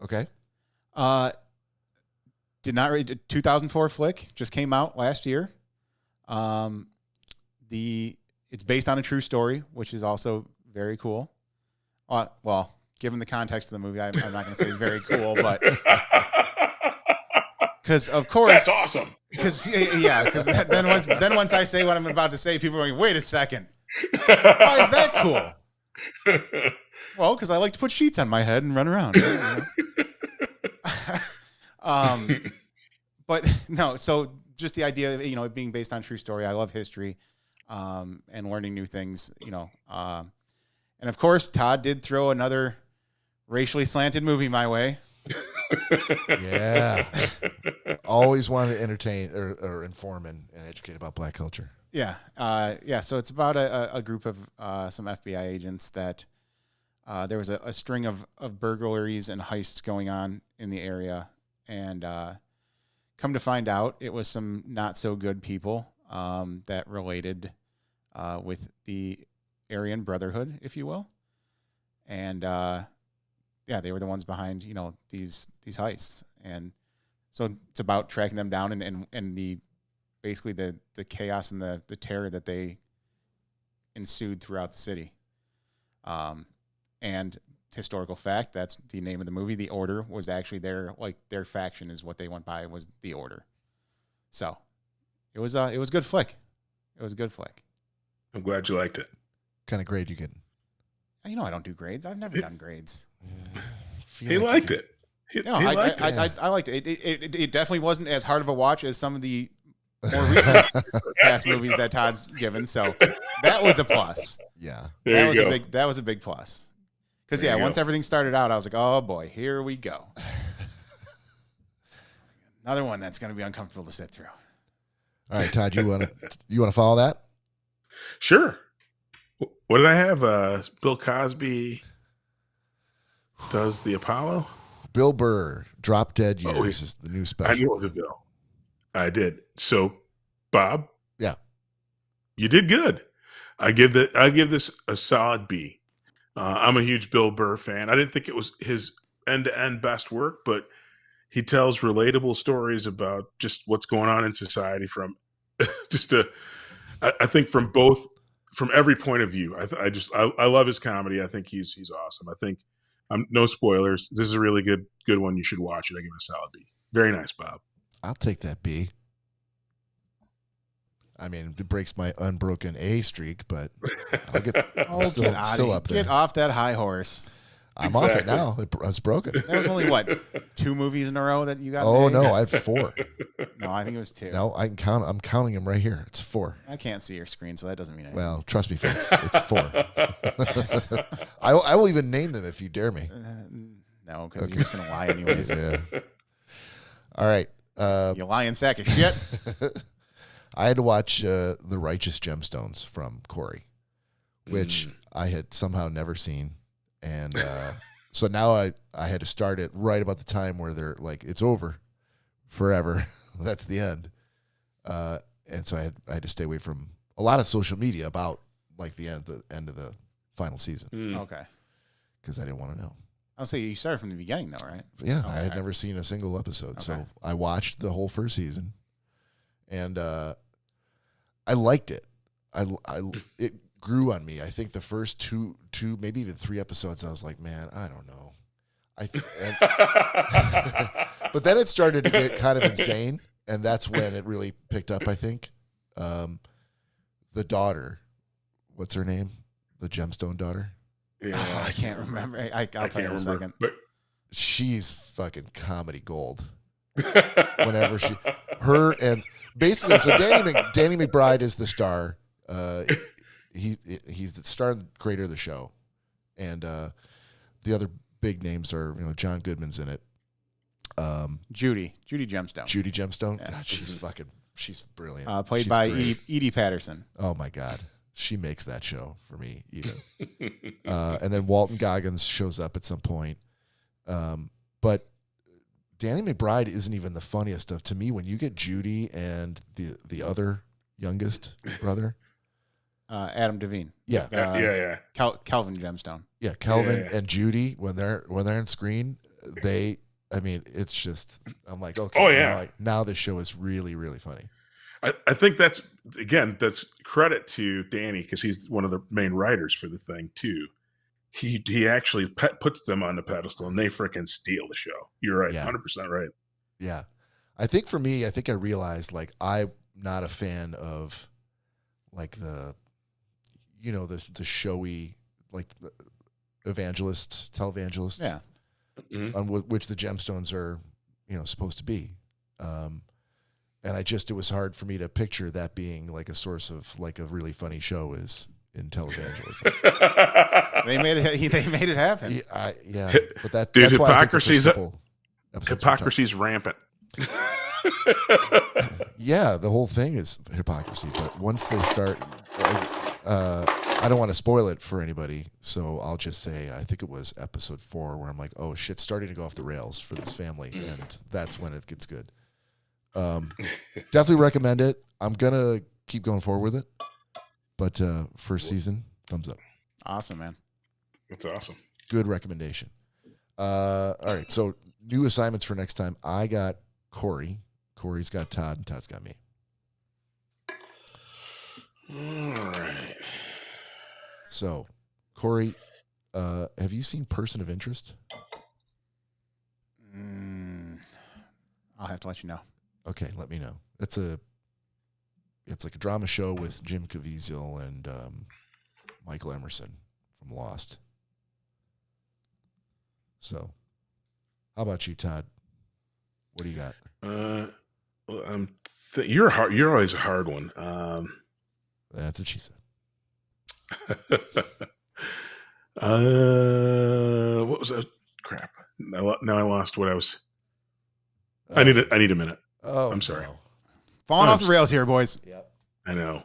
Okay. Did not read 2004 flick, just came out last year. It's based on a true story, which is also very cool. Well, given the context of the movie, I'm not going to say very cool, but because of course that's awesome. Because then once I say what I'm about to say, people are going, wait a second, why is that cool? Well, because I like to put sheets on my head and run around. But no, so just the idea of, it being based on true story. I love history, and learning new things, and of course, Todd did throw another racially slanted movie my way. Yeah. Always wanted to entertain or inform and educate about Black culture. Yeah. So it's about a group of some FBI agents that there was a string of burglaries and heists going on in the area. And come to find out, it was some not so good people that related with the Aryan Brotherhood, if you will. And they were the ones behind, these heists. And so it's about tracking them down and the basically the chaos and the terror that they ensued throughout the city. And historical fact, that's the name of the movie. The Order was actually their faction is what they went by, was The Order. So it was a good flick. It was a good flick. I'm glad you liked it. What kind of grade you getting? I don't do grades. I've never done grades. He liked it. I liked it. It definitely wasn't as hard of a watch as some of the more recent past movies that Todd's given. So that was a plus. Yeah, that was a big plus. Because once everything started out, I was like, oh boy, here we go. Another one that's going to be uncomfortable to sit through. All right, Todd, you want to follow that? Sure. What did I have? Bill Cosby does the Apollo. Bill Burr, Drop Dead Years is the new special. I knew the Bill. I did. So, Bob. Yeah. You did good. I give this a solid B. I'm a huge Bill Burr fan. I didn't think it was his end-to-end best work, but he tells relatable stories about just what's going on in society from just I think from every point of view, I love his comedy. I think he's awesome. I think no spoilers. This is a really good one. You should watch it. I give it a solid B. Very nice, Bob. I'll take that B. I mean, it breaks my unbroken A streak, but I'll get still up there. Get off that high horse. I'm off it now. It's broken. That was only, what, 2 movies in a row that you got? Oh, no, I had 4. No, I think it was 2. No, I can count. I'm counting them right here. It's 4. I can't see your screen, so that doesn't mean anything. Well, trust me, folks. It's 4. I will even name them if you dare me. No, because you're just going to lie anyways. Yeah. All right. You lying sack of shit. I had to watch The Righteous Gemstones from Cory, which I had somehow never seen. And so now I had to start it right about the time where they're like, it's over forever. That's the end. And so I had to stay away from a lot of social media about like the end of the final season. Okay. Because I didn't want to know. I'll say you started from the beginning though, right? Yeah, I had never seen a single episode. Okay. So I watched the whole first season. And I liked it. It grew on me. I think the first two, maybe even 3 episodes, I was like, man, I don't know. But then it started to get kind of insane, and that's when it really picked up, I think. The daughter, what's her name? The gemstone daughter? Yeah, I can't remember. I'll tell you in a second. But she's fucking comedy gold. Whenever and basically, so Danny McBride is the star. He's the star and creator of the show, and the other big names are John Goodman's in it. Judy Gemstone. Judy Gemstone. Yeah. God, she's brilliant. Played She's by great. Edie Patterson. Oh my God, she makes that show for me even. And then Walton Goggins shows up at some point, but Danny McBride isn't even the funniest stuff to me. When you get Judy and the other youngest brother, Adam Devine. Yeah. Yeah. Calvin Gemstone. Yeah, Calvin and Judy, when they're on screen, it's just, I'm like, okay. Oh, yeah. Now this show is really, really funny. I think that's credit to Danny, because he's one of the main writers for the thing too. He actually puts them on the pedestal, and they freaking steal the show. You're right, 100% right. Yeah, I think for me, I realized like I'm not a fan of like the showy like televangelists. Yeah, on which the gemstones are supposed to be. And it was hard for me to picture that being like a source of like a really funny show is in televangelism. They made it happen. Yeah, but that dude, that's why hypocrisy's rampant. Yeah, the whole thing is hypocrisy. But once they start, I don't want to spoil it for anybody, so I'll just say I think it was episode 4 where I'm like, oh shit, starting to go off the rails for this family, and that's when it gets good. Definitely recommend it. I'm gonna keep going forward with it, but first season, thumbs up. Awesome, man. That's awesome. Good recommendation. All right, so new assignments for next time. I got Cory. Cory's got Todd, and Todd's got me. All right. So, Cory, have you seen Person of Interest? I'll have to let you know. Okay, let me know. It's like a drama show with Jim Caviezel and Michael Emerson from Lost. So, how about you, Todd? What do you got? Well, you're hard. You're always a hard one. That's what she said. What was that? Crap. Now I lost what I was. I need a minute. Oh, I'm sorry. No. Falling off the rails here, boys. Yep. I know.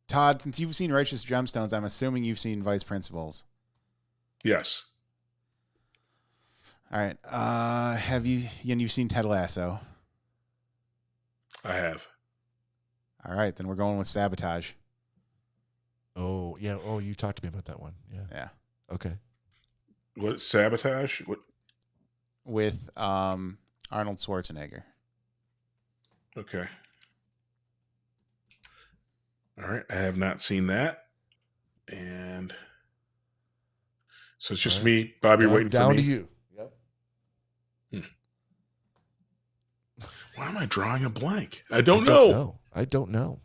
Todd, since you've seen Righteous Gemstones, I'm assuming you've seen Vice Principals. Yes. All right. You've seen Ted Lasso? I have. All right, then we're going with Sabotage. Oh, yeah. Oh, you talked to me about that one. Yeah. Yeah. Okay. What, Sabotage? What? With Arnold Schwarzenegger. Okay. All right. I have not seen that. And so it's just me, Bobby, waiting down for me. to you. Yep. Why am I drawing a blank? I don't know. I don't know.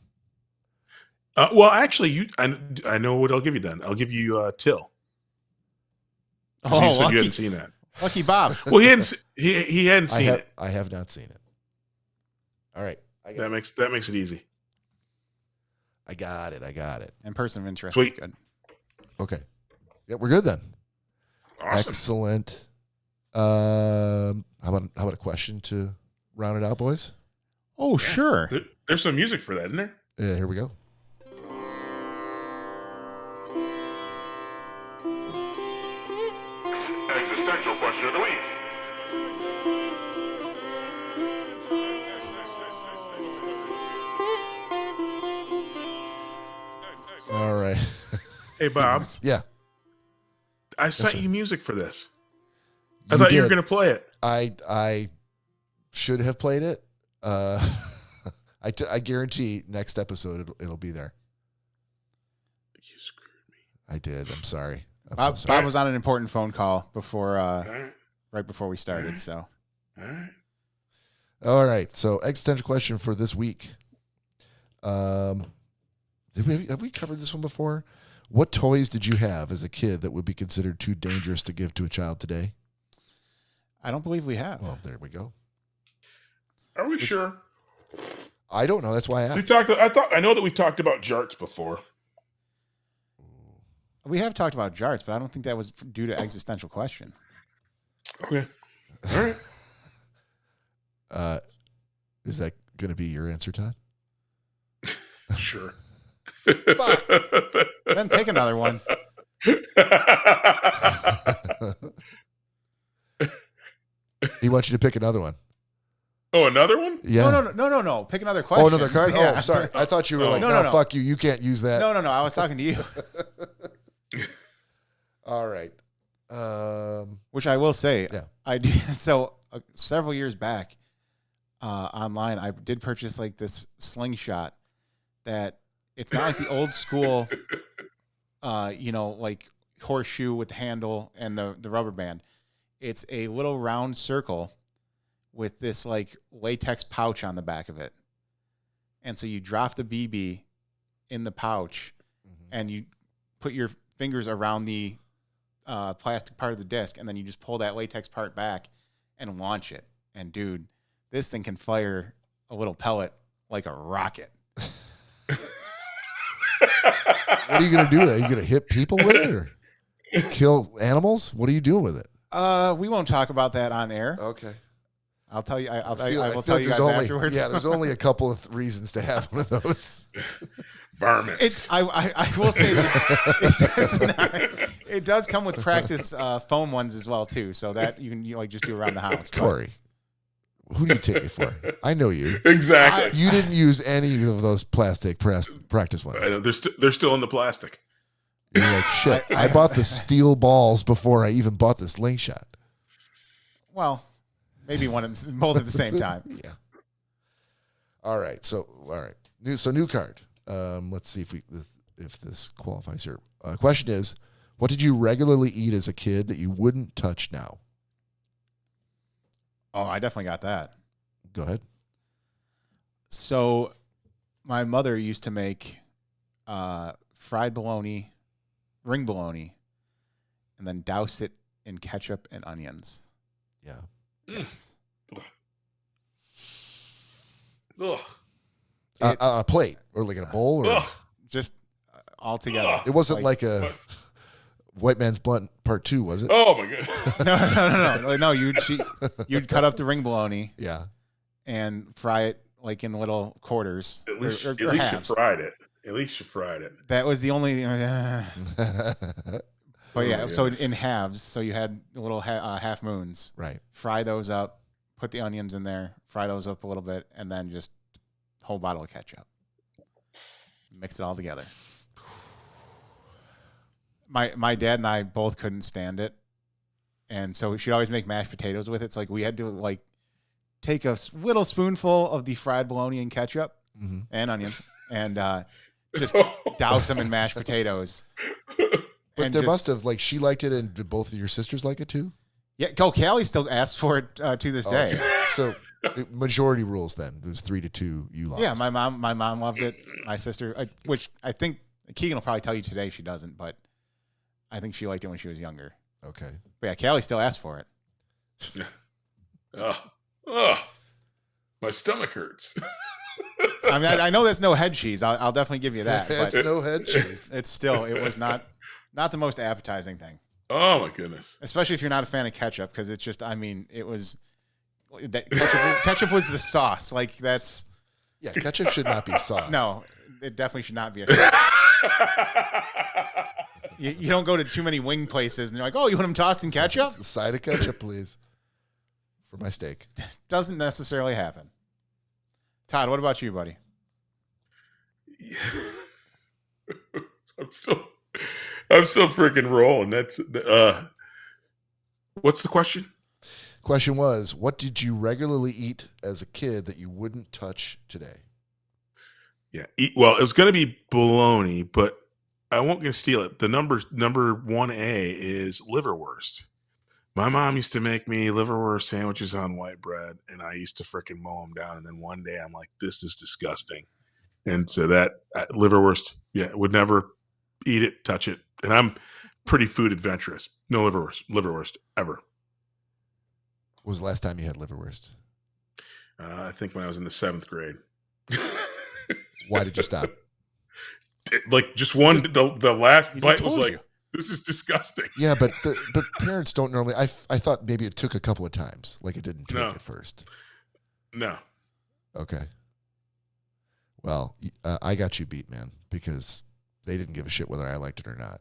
Well, actually, I know what I'll give you then. I'll give you Till. Oh, you said you hadn't seen that. Lucky Bob. Well, he hadn't seen it. I have not seen it. All right. That makes it easy. I got it. And person of interest Sweet. is good. Okay. Yeah, we're good then. Awesome. Excellent. How about a question to round it out, boys? Oh, sure. There's some music for that, isn't there? Yeah, here we go. Existential question of the week. All right. Hey, Bob. Yeah. I sent sir. you music for this. I thought you were going to play it. I should have played it. I guarantee next episode it'll be there. You screwed me. I did. I'm sorry. Bob was on an important phone call before, right. right before we started. So, All right. All right. So, existential question for this week. Have we covered this one before? What toys did you have as a kid that would be considered too dangerous to give to a child today? I don't believe we have. Well, there we go. Are we sure? I don't know. That's why I asked. I know that we've talked about jarts before. We have talked about jarts, but I don't think that was due to existential question. Okay. All right. Is that going to be your answer, Todd? Sure. Then pick another one. He wants you to pick another one. Oh, another one? Yeah. No. Pick another question. Oh, another card? Yeah. Oh, sorry. I thought you were like, No. fuck you. You can't use that. No. I was talking to you. All right. Which I will say, Yeah. I did. So several years back, online, I did purchase like this slingshot that it's not like the old school, like horseshoe with the handle and the rubber band. It's a little round circle with this like latex pouch on the back of it. And so you drop the BB in the pouch and you put your fingers around the plastic part of the disc, and then you just pull that latex part back and launch it. And dude, this thing can fire a little pellet like a rocket. What are you going to do with it? Are you going to hit people with it or kill animals? What are you doing with it? We won't talk about that on air. Okay. I'll tell you. I will feel tell like you guys afterwards. Yeah, there's only a couple of reasons to have one of those. Varmints. I will say that it does come with practice foam ones as well too, so that you can just do around the house. Corey, who do you take me for? I know you. Exactly. You didn't use any of those plastic practice ones. They're still in the plastic. You're like, shit, I bought the steel balls before I even bought the slingshot. Well, maybe both at the same time. Yeah. All right. New card. Let's see if this qualifies here. Question is, what did you regularly eat as a kid that you wouldn't touch now? Oh, I definitely got that. Go ahead. So, my mother used to make fried bologna, ring bologna, and then douse it in ketchup and onions. Yeah. Yes. Ugh. On a plate or like in a bowl, or Just all together. it wasn't like a White Man's Blunt Part 2, was it? Oh my god. No. You'd cut up the ring bologna, Yeah. and fry it like in little quarters At least or you halves. fried it. At least you fried it. That was the only. But yeah, so yes. in halves. So you had little half moons. Right. Fry those up. Put the onions in there. Fry those up a little bit, and then just whole bottle of ketchup. Mix it all together. My dad and I both couldn't stand it, and so she'd always make mashed potatoes with it. It's like we had to take a little spoonful of the fried bologna and ketchup and onions, and just douse them in mashed potatoes. But there must have, like, she liked it, and did both of your sisters like it too? Yeah, Callie still asks for it to this day. Okay. So majority rules then. It was 3-2. You lost. Yeah, my mom loved it. My sister, which I think Keegan will probably tell you today she doesn't, but I think she liked it when she was younger. Okay. But yeah, Callie still asks for it. My stomach hurts. I mean, I know that's no head cheese. I'll definitely give you that. It's but no head cheese. It was not the most appetizing thing. Oh my goodness! Especially if you're not a fan of ketchup, because it's just, I mean, it was ketchup was the sauce. Like that's ketchup should not be sauce. No, it definitely should not be a sauce. You don't go to too many wing places and they're like, oh, you want them tossed in ketchup? A side of ketchup, please, for my steak. Doesn't necessarily happen. Todd, what about you, buddy? I'm still freaking rolling. That's what's the question? Question was, what did you regularly eat as a kid that you wouldn't touch today? Yeah, well, it was going to be bologna, but I won't gonna steal it. The number 1A is liverwurst. My mom used to make me liverwurst sandwiches on white bread, and I used to freaking mow them down. And then one day I'm like, this is disgusting. And so that liverwurst, would never eat it, touch it. And I'm pretty food adventurous. No liverwurst ever. When was the last time you had liverwurst? I think when I was in the 7th grade. Why did you stop? Like just one, the last bite was like, this is disgusting. Yeah, but parents don't normally. I thought maybe it took a couple of times, like it didn't take at first. No. Okay. Well, I got you beat, man, because they didn't give a shit whether I liked it or not,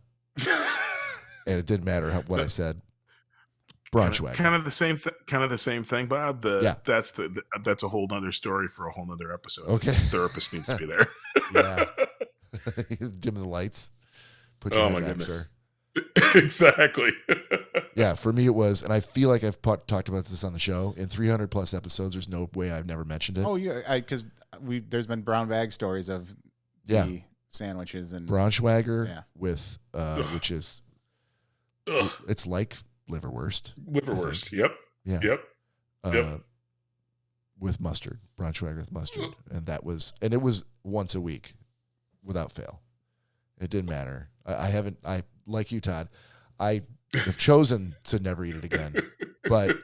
and it didn't matter what I said. Braunschweig. Kind of the same thing, Bob. That's a whole nother story for a whole nother episode. Okay. The therapist needs to be there. Yeah. Dim the lights. Put your head back, sir. Exactly. Yeah, for me it was, and I feel like I've talked about this on the show in 300 plus episodes. There's no way I've never mentioned it. Oh yeah, because there's been brown bag stories of the sandwiches and Braunschweiger with which is it's like liverwurst. Liverwurst. Yep. Yeah. Yep. With mustard, Braunschweiger with mustard, and it was once a week, without fail. It didn't matter. I like you, Todd. I have chosen to never eat it again, but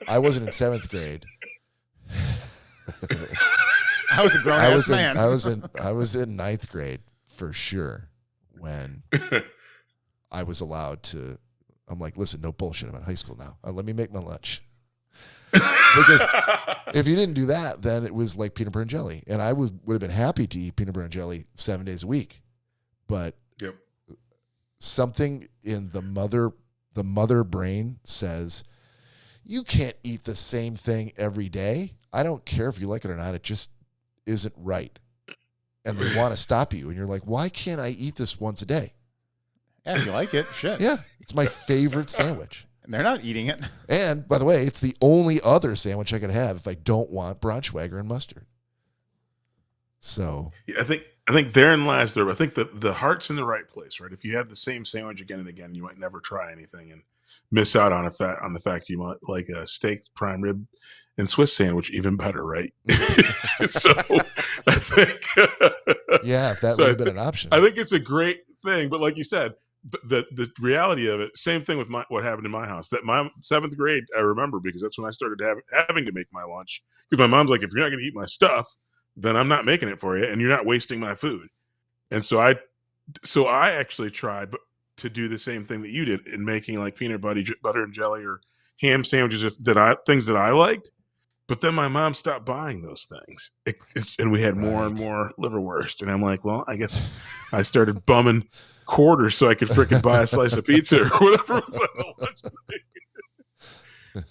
I wasn't in 7th grade. I was a grown ass man. I was in 9th grade for sure when I was allowed to. I'm like, listen, no bullshit. I'm in high school now. Let me make my lunch. Because if you didn't do that, then it was like peanut butter and jelly, and I would have been happy to eat peanut butter and jelly 7 days a week, but something in the mother brain says you can't eat the same thing every day. I don't care if you like it or not; it just isn't right, and they want to stop you, and you're like, why can't I eat this once a day? Yeah, if you like it, shit. Yeah, it's my favorite sandwich. And they're not eating it. And, by the way, it's the only other sandwich I could have if I don't want Braunschweiger and mustard. So. Yeah, I think therein lies I think the heart's in the right place, right? If you have the same sandwich again and again, you might never try anything and miss out on the fact you might like a steak, prime rib, and Swiss sandwich even better, right? So I think. Yeah, if that would have been an option. I think it's a great thing, but like you said, the reality of it, same thing with what happened in my house. That my 7th grade, I remember because that's when I started having to make my lunch. Because my mom's like, if you're not going to eat my stuff, then I'm not making it for you, and you're not wasting my food. And so I actually tried to do the same thing that you did in making like peanut butter and jelly or ham sandwiches things that I liked. But then my mom stopped buying those things, and we had more and more liverwurst. And I'm like, well, I guess I started bumming quarters so I could freaking buy a slice of pizza or whatever was on the lunch thing.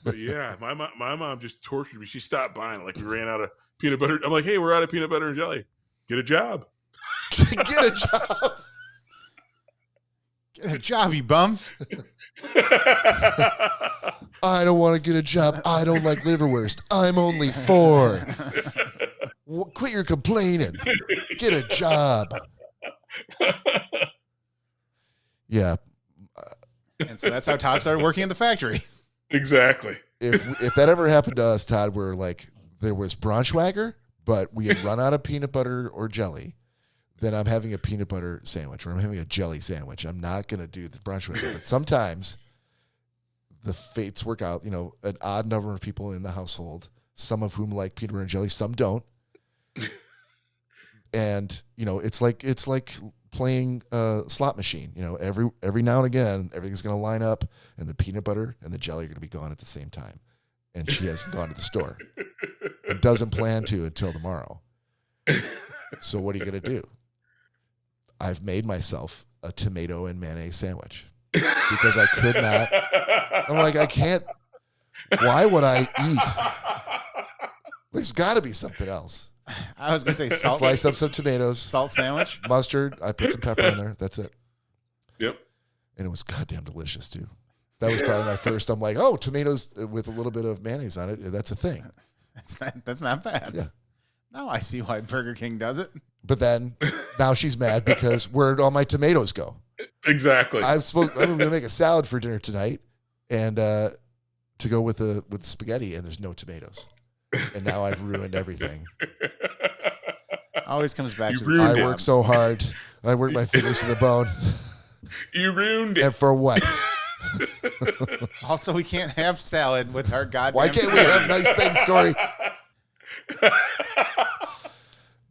But yeah, my mom just tortured me. She stopped buying it. Like we ran out of peanut butter. I'm like, hey, we're out of peanut butter and jelly. Get a job. Get a job. Get a job, you bum. I don't want to get a job. I don't like liverwurst. I'm only 4. Quit your complaining. Get a job. Yeah. And so that's how Todd started working in the factory. Exactly. If that ever happened to us, Todd, where like there was Braunschweiger, but we had run out of peanut butter or jelly, then I'm having a peanut butter sandwich or I'm having a jelly sandwich. I'm not going to do the Braunschweiger. But sometimes the fates work out, you know, an odd number of people in the household, some of whom like peanut butter and jelly, some don't. And, you know, it's like playing a slot machine. You know, every now and again, everything's going to line up and the peanut butter and the jelly are going to be gone at the same time. And she hasn't gone to the store and doesn't plan to until tomorrow. So what are you going to do? I've made myself a tomato and mayonnaise sandwich because I could not. I'm like, I can't. Why would I eat? There's got to be something else. I was going to say salt. Slice up some tomatoes. Salt sandwich. Mustard. I put some pepper in there. That's it. Yep. And it was goddamn delicious, too. That was probably my first. I'm like, oh, tomatoes with a little bit of mayonnaise on it. That's a thing. That's not bad. Yeah. Now I see why Burger King does it. But then now she's mad because where'd all my tomatoes go? Exactly. I'm going to make a salad for dinner tonight and to go with the spaghetti, and there's no tomatoes. And now I've ruined everything. Always comes back I work so hard. I work my fingers to the bone. You ruined it. And for what? Also, we can't have salad with our goddamn. Why can't we have nice things, Cory?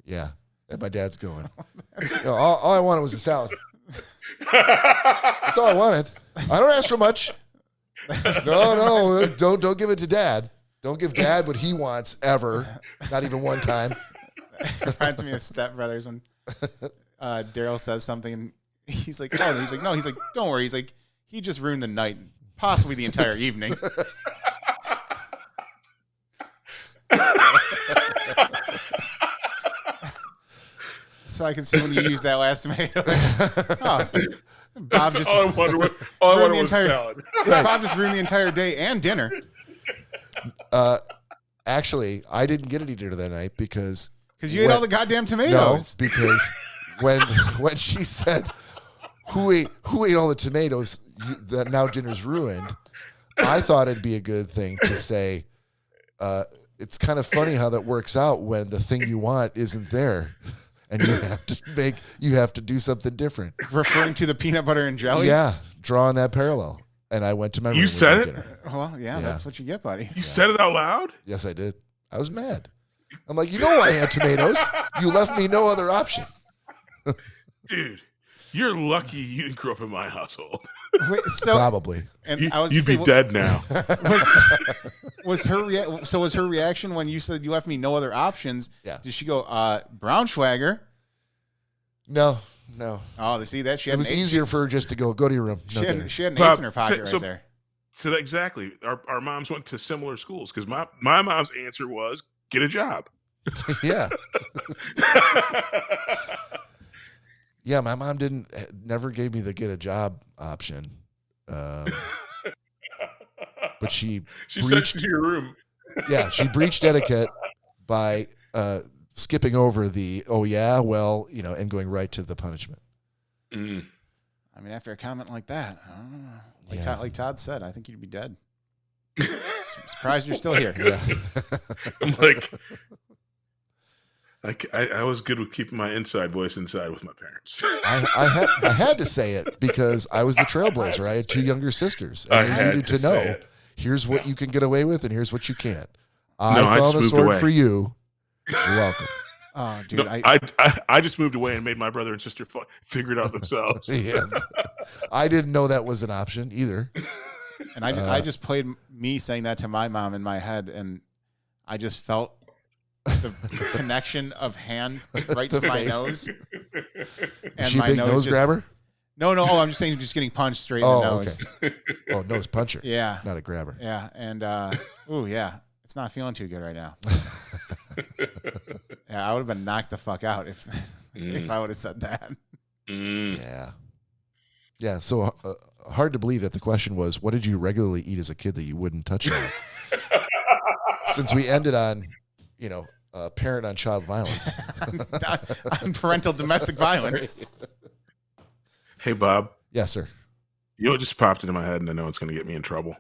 Yeah. And my dad's going. You know, all I wanted was a salad. That's all I wanted. I don't ask for much. No, don't give it to Dad. Don't give Dad what he wants ever. Not even one time. It reminds me of Step Brothers when Daryl says something and he's like, oh, he's like, no, he's like, don't worry. He's like, he just ruined the night, possibly the entire evening. So I can see when you use that last tomato. Oh, Bob just all I wanted was salad. Bob just ruined the entire day and dinner. Actually, I didn't get any dinner that night because you ate all the goddamn tomatoes. No, because when she said, "Who ate all the tomatoes?" That now dinner's ruined. I thought it'd be a good thing to say. It's kind of funny how that works out when the thing you want isn't there, and you have to do something different. Referring to the peanut butter and jelly. Yeah, drawing that parallel. And I went to my room. You said it? Dinner. Well, yeah, that's what you get, buddy. You said it out loud? Yes, I did. I was mad. I'm like, you know I had tomatoes. You left me no other option. Dude, you're lucky you didn't grow up in my household. Wait, so, probably. And you'd be dead now. Was her reaction when you said you left me no other options? Yeah. Did she go, Braunschweiger? No. Oh, see that she had. It was easier for her just to go to your room. She had an ace in her pocket right there. So that, exactly, our moms went to similar schools because my mom's answer was get a job. Yeah. Yeah, my mom never gave me the get a job option. But she sent you to your room. Yeah, she breached etiquette by skipping over the and going right to the punishment. Mm. I mean, after a comment like that, like Todd said, I think you'd be dead. I'm surprised you're still here. Yeah. I'm like I was good with keeping my inside voice inside with my parents. I had to say it because I was the trailblazer. I had two younger sisters, and I needed to know. Here's what you can get away with, and here's what you can't. I found the sword for you. You're welcome. Oh, dude, no, I just moved away and made my brother and sister figure it out themselves. Yeah. I didn't know that was an option either. And I just played me saying that to my mom in my head, and I just felt the connection of hand right to my nose. And she my big nose grabber? No. Oh, I'm just saying, just getting punched straight in the nose. Okay. Oh, nose puncher. Yeah, not a grabber. Yeah, and it's not feeling too good right now. Yeah, I would have been knocked the fuck out if I would have said that. Yeah. Yeah. So hard to believe that the question was, what did you regularly eat as a kid that you wouldn't touch now? Since we ended on, parent on child violence. on parental domestic violence. Hey, Bob. Yes, sir. You know what just popped into my head, and I know it's going to get me in trouble.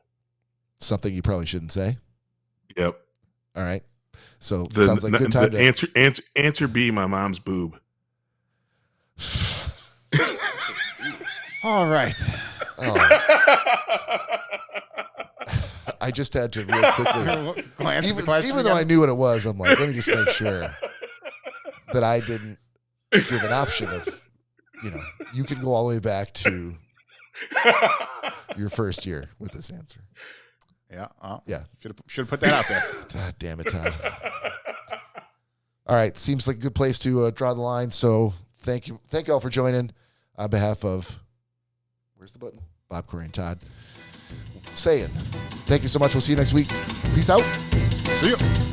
Something you probably shouldn't say. Yep. All right. So sounds like a good time to answer B, my mom's boob. All right. Oh. I just had to real quickly glance at the question even though I knew what it was, I'm like, let me just make sure that I didn't give an option of, you can go all the way back to your first year with this answer. Yeah. Yeah. Should have put that out there. God damn it, Todd. All right. Seems like a good place to draw the line. So thank you all for joining on behalf of, where's the button? Bob, Cory, and Todd. Saying thank you so much. We'll see you next week. Peace out. See you.